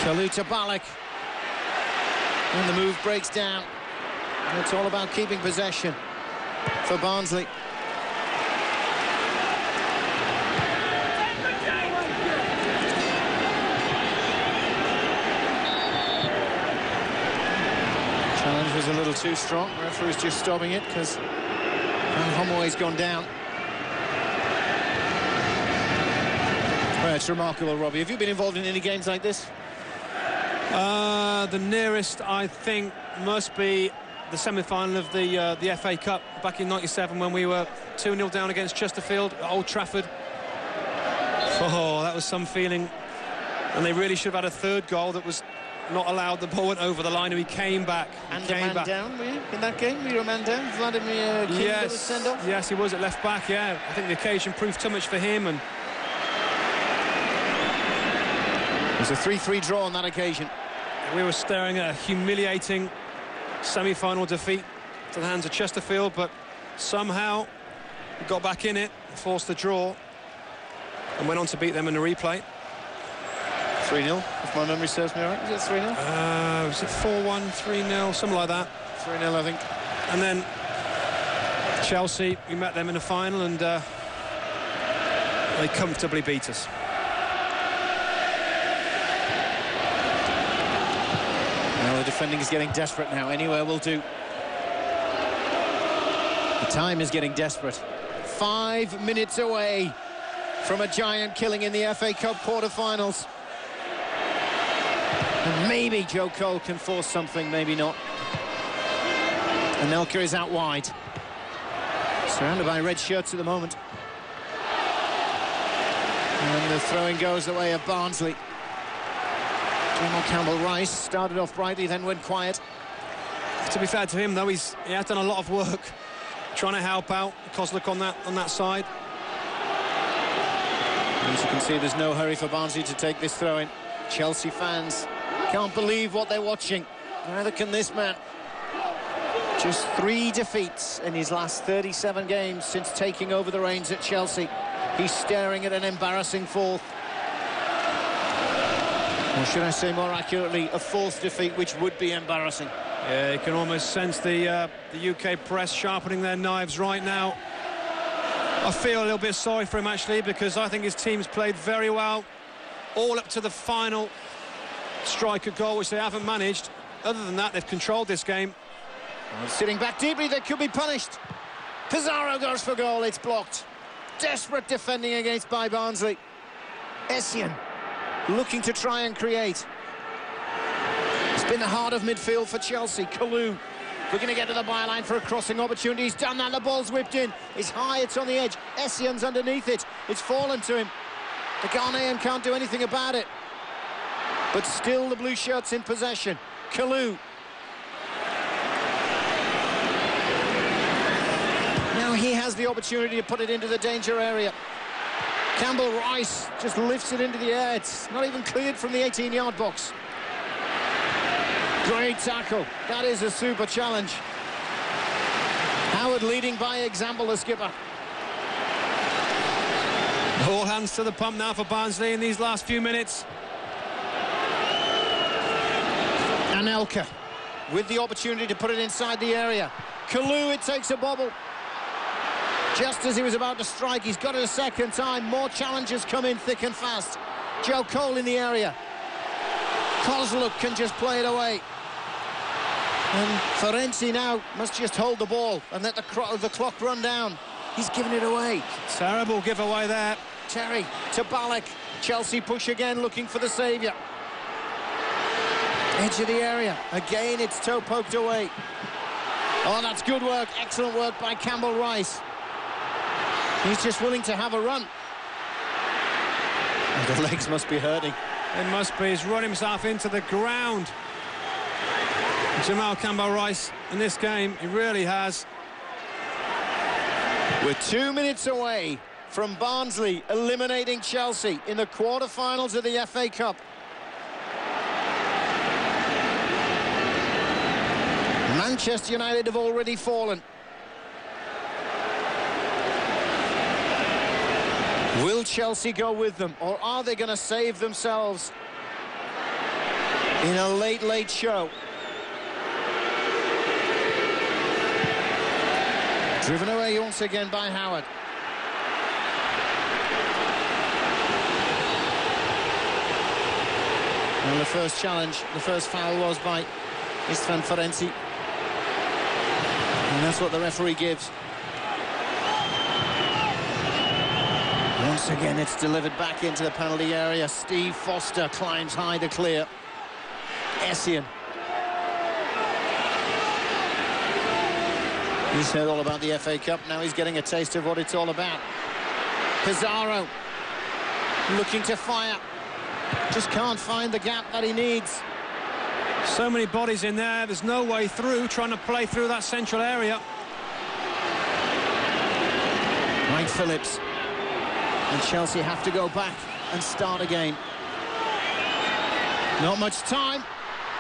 A: Kalou to Ballack. And the move breaks down. And it's all about keeping possession for Barnsley. Challenge was a little too strong. The referee's just stopping it because Van Hommeway's gone down. Well, it's remarkable, Robbie. Have you been involved in any games like this?
B: The nearest, I think, must be the semi-final of the FA Cup back in '97 when we were 2-0 down against Chesterfield at Old Trafford. Oh, that was some feeling. And they really should have had a third goal that was not allowed. The ball went over the line and he came back.
A: And a man down, were you, in that game? Were you a man down? Vladimir King was sent off?
B: Yes, he was at left back, yeah. I think the occasion proved too much for him. And
A: it was a 3-3 draw on that occasion.
B: We were staring at a humiliating semi-final defeat to the hands of Chesterfield, but somehow we got back in it, forced the draw, and went on to beat them in the replay.
A: 3-0, if my memory serves me right. Was it 3-0?
B: Was it 4-1, 3-0, something like that?
A: 3-0, I think.
B: And then Chelsea, we met them in the final, and they comfortably beat us.
A: The defending is getting desperate now. Anywhere will do. The time is getting desperate. 5 minutes away from a giant killing in the FA Cup quarter-finals. And maybe Joe Cole can force something, maybe not. Anelka is out wide. Surrounded by red shirts at the moment. And the throwing goes the way of Barnsley. Campbell Rice started off brightly, then went quiet.
B: To be fair to him, though, he has done a lot of work trying to help out Kozluk on that side.
A: As you can see, there's no hurry for Barnsley to take this throw-in. Chelsea fans can't believe what they're watching. Neither can this man. Just 3 defeats in his last 37 games since taking over the reins at Chelsea. He's staring at an embarrassing 4th. Or should I say more accurately, a 4th defeat, which would be embarrassing.
B: Yeah, you can almost sense the UK press sharpening their knives right now. I feel a little bit sorry for him, actually, because I think his team's played very well, all up to the final striker goal, which they haven't managed. Other than that, they've controlled this game.
A: Well, sitting back deeply, they could be punished. Pizarro goes for goal, it's blocked. Desperate defending against by Barnsley. Essien looking to try and create. It's been the heart of midfield for Chelsea. Kalou, we're going to get to the byline for a crossing opportunity. He's done that, the ball's whipped in. It's high, it's on the edge. Essien's underneath it. It's fallen to him. The Ghanaian can't do anything about it. But still the blue shirts in possession. Kalou. Now he has the opportunity to put it into the danger area. Campbell Rice just lifts it into the air. It's not even cleared from the 18-yard box. Great tackle. That is a super challenge. Howard leading by example, the skipper.
B: All hands to the pump now for Barnsley in these last few minutes.
A: Anelka with the opportunity to put it inside the area. Kalu, it takes a bobble. Just as he was about to strike, he's got it a second time. More challenges come in thick and fast. Joe Cole in the area. Kozluk can just play it away. And Ferenczi now must just hold the ball and let the clock run down. He's given it away.
B: Terrible giveaway there.
A: Terry to Ballack. Chelsea push again, looking for the saviour. Edge of the area. Again, it's toe poked away. Oh, that's good work. Excellent work by Campbell Rice. He's just willing to have a run. And the legs must be hurting.
B: It must be. He's run himself into the ground. Jamal Campbell Rice in this game, he really has.
A: We're 2 minutes away from Barnsley eliminating Chelsea in the quarter-finals of the FA Cup. Manchester United have already fallen. Will Chelsea go with them, or are they going to save themselves in a late show? Driven away once again by Howard. And the first challenge, the first foul was by Istvan Ferenczi. And that's what the referee gives. Once again, it's delivered back into the penalty area. Steve Foster climbs high to clear. Essien. He's heard all about the FA Cup. Now he's getting a taste of what it's all about. Pizarro looking to fire. Just can't find the gap that he needs.
B: So many bodies in there. There's no way through, trying to play through that central area.
A: Mike Phillips. And Chelsea have to go back and start again. Not much time.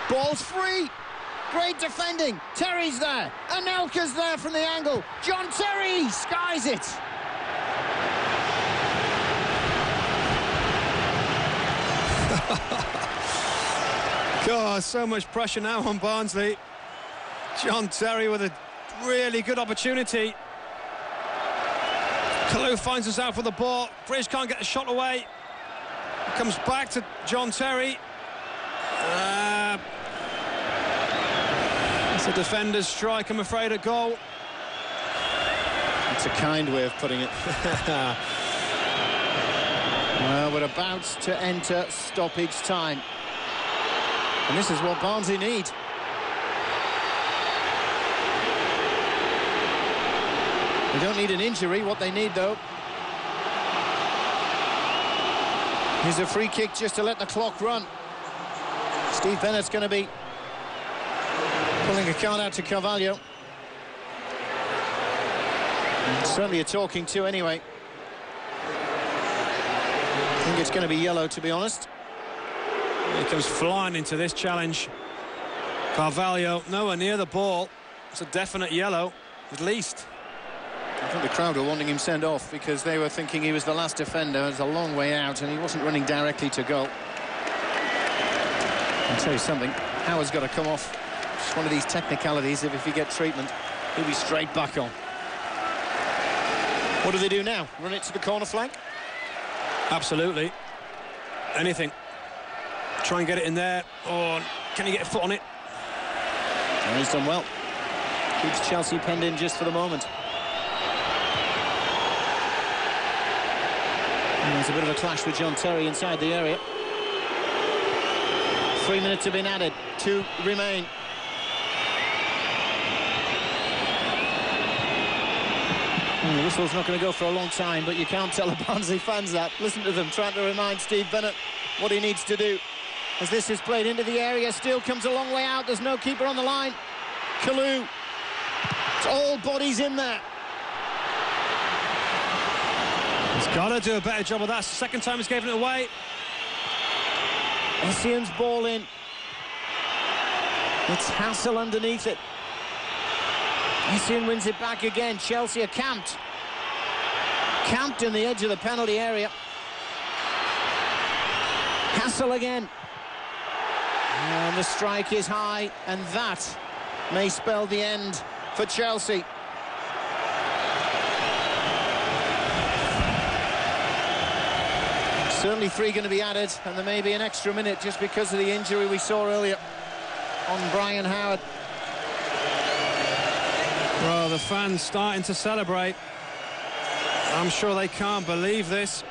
A: Ball's free. Great defending. Terry's there. Anelka's there from the angle. John Terry skies it.
B: God, so much pressure now on Barnsley. John Terry with a really good opportunity. Kalu finds us out for the ball. Bridge can't get the shot away. Comes back to John Terry. It's a defender's strike, I'm afraid, at goal.
A: It's a kind way of putting it. Well, we're about to enter stoppage time. And this is what Barnsley need. They don't need an injury. What they need, though, is a free kick just to let the clock run. Steve Bennett's going to be pulling a card out to Carvalho. Certainly a talking to, anyway. I think it's going to be yellow, to be honest.
B: He comes flying into this challenge. Carvalho nowhere near the ball. It's a definite yellow, at least.
A: I think the crowd were wanting him sent off because they were thinking he was the last defender. It's a long way out and he wasn't running directly to goal. I'll tell you something, Howard's got to come off. It's one of these technicalities. If you get treatment, he'll be straight back on. What do they do now? Run it to the corner flag?
B: Absolutely. Anything. Try and get it in there. Or can he get a foot on it?
A: And he's done well. Keeps Chelsea penned in just for the moment. And there's a bit of a clash with John Terry inside the area. 3 minutes have been added. 2 remain. The whistle's not going to go for a long time, but you can't tell the Barnsley fans that. Listen to them trying to remind Steve Bennett what he needs to do. As this is played into the area, still comes a long way out. There's no keeper on the line. Kalu. It's all bodies in there.
B: He's got to do a better job of that. Second time he's given it away.
A: Essendon's ball in. It's Hassel underneath it. Essendon wins it back again. Chelsea are camped. Camped in the edge of the penalty area. Hassel again. And the strike is high, and that may spell the end for Chelsea. Certainly 3 going to be added, and there may be an extra minute just because of the injury we saw earlier on Brian Howard.
B: Well, the fans starting to celebrate. I'm sure they can't believe this.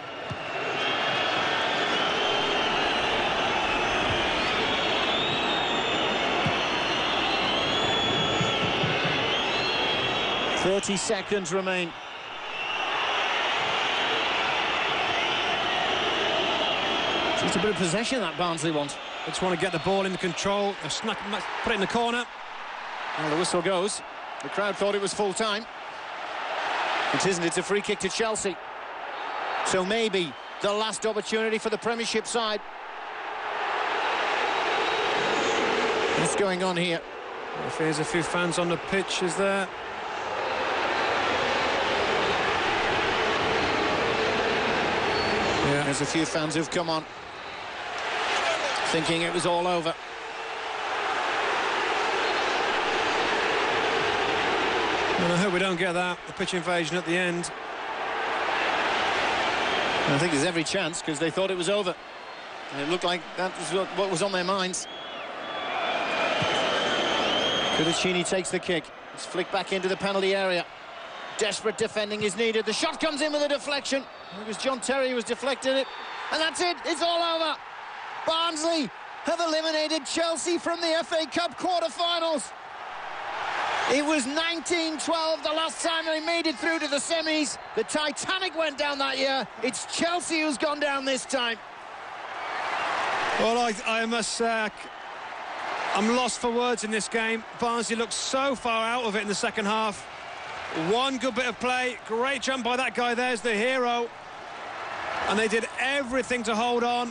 B: .30 seconds remain.
A: Just a bit of possession that Barnsley want.
B: They just want to get the ball into control. They've put it in the corner.
A: Well, the whistle goes. The crowd thought it was full time. It isn't. It's a free kick to Chelsea. So maybe the last opportunity for the Premiership side. What's going on here?
B: If there's a few fans on the pitch, is there?
A: Yeah. There's a few fans who've come on thinking it was all over.
B: And I hope we don't get that, the pitch invasion at the end.
A: I think there's every chance, because they thought it was over. And it looked like that was what was on their minds. Kudachini takes the kick. It's flicked back into the penalty area. Desperate defending is needed. The shot comes in with a deflection. It was John Terry who was deflecting it. And that's it. It's all over. Barnsley have eliminated Chelsea from the FA Cup quarter-finals. It was 19-12 the last time they made it through to the semis. The Titanic went down that year. It's Chelsea who's gone down this time.
B: Well, I must say, I'm lost for words in this game. Barnsley looked so far out of it in the second half. One good bit of play. Great jump by that guy. There's the hero. And they did everything to hold on.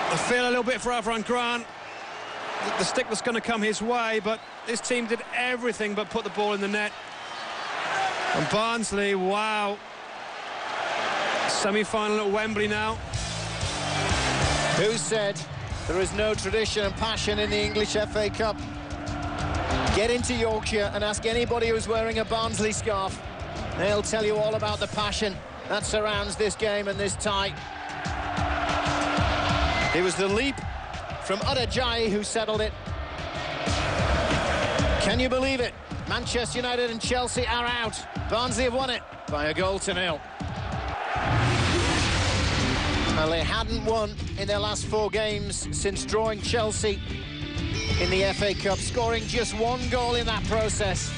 B: I feel a little bit for Avram Grant. The stick was going to come his way, but this team did everything but put the ball in the net. And Barnsley, wow. Semi-final at Wembley now.
A: Who said there is no tradition and passion in the English FA Cup? Get into Yorkshire and ask anybody who's wearing a Barnsley scarf. They'll tell you all about the passion that surrounds this game and this tie. It was the leap from Udajayi who settled it. Can you believe it? Manchester United and Chelsea are out. Barnsley have won it by 1-0. Well, they hadn't won in their last 4 games since drawing Chelsea in the FA Cup, scoring just 1 goal in that process.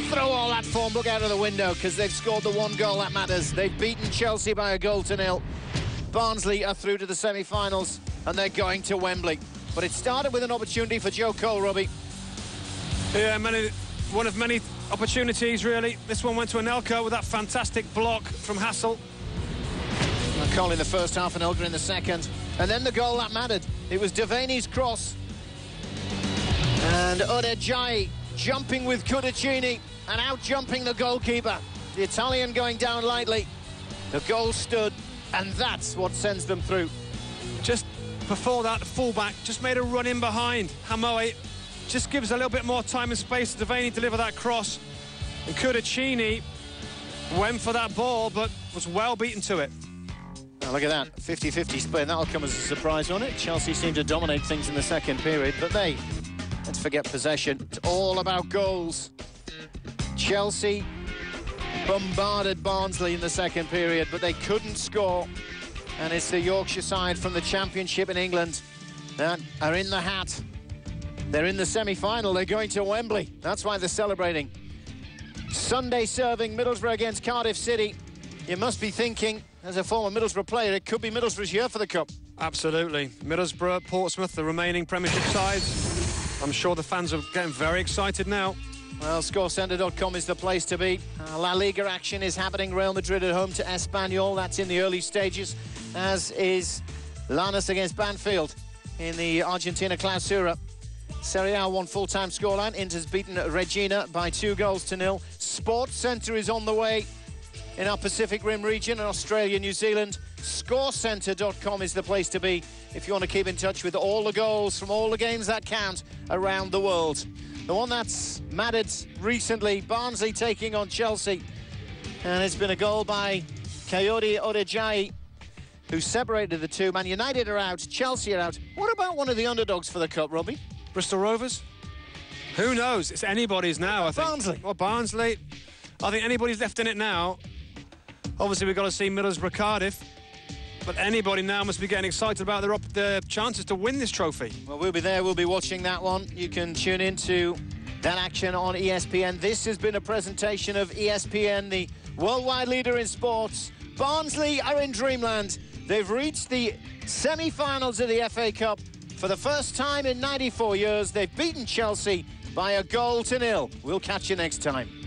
A: Throw all that form book out of the window, because they've scored the 1 goal that matters. They've beaten Chelsea by 1-0. Barnsley are through to the semi-finals, and they're going to Wembley. But it started with an opportunity for Joe Cole, Robbie.
B: Yeah, one of many opportunities, really. This one went to Anelka with that fantastic block from Hassel.
A: Cole in the first half and Elgar in the second. And then the goal that mattered. It was Devaney's cross. And Udajayi jumping with Kudachini and out-jumping the goalkeeper. The Italian going down lightly. The goal stood, and that's what sends them through.
B: Just before that, the fullback just made a run in behind. Hamoe just gives a little bit more time and space to Devaney to deliver that cross. And Kudachini went for that ball, but was well beaten to it.
A: Oh, look at that, 50-50 split. That'll come as a surprise, won't it? Chelsea seemed to dominate things in the second period, but let's forget possession. It's all about goals. Chelsea bombarded Barnsley in the second period, but they couldn't score. And it's the Yorkshire side from the Championship in England that are in the hat. They're in the semi-final. They're going to Wembley. That's why they're celebrating. Sunday serving Middlesbrough against Cardiff City. You must be thinking, as a former Middlesbrough player, it could be Middlesbrough's year for the Cup.
B: Absolutely. Middlesbrough, Portsmouth, the remaining Premiership sides. I'm sure the fans are getting very excited now.
A: Well, scorecenter.com is the place to be. La Liga action is happening. Real Madrid at home to Espanyol. That's in the early stages, as is Lanús against Banfield in the Argentina Clausura. Serie A one full-time scoreline. Inter's beaten Regina by 2-0. Sports Centre is on the way in our Pacific Rim region in Australia, New Zealand. Scorecenter.com is the place to be if you want to keep in touch with all the goals from all the games that count around the world. The one that's mattered recently, Barnsley taking on Chelsea. And it's been a goal by Kayode Odejayi, who separated the two. Man United are out, Chelsea are out. What about one of the underdogs for the Cup, Robbie?
B: Bristol Rovers? Who knows? It's anybody's now, I think.
A: Barnsley.
B: Well, Barnsley. I think anybody's left in it now. Obviously, we've got to see Middlesbrough Cardiff. But anybody now must be getting excited about their chances to win this trophy.
A: Well, we'll be there. We'll be watching that one. You can tune into that action on ESPN. This has been a presentation of ESPN, the worldwide leader in sports. Barnsley are in dreamland. They've reached the semi-finals of the FA Cup for the first time in 94 years. They've beaten Chelsea by 1-0. We'll catch you next time.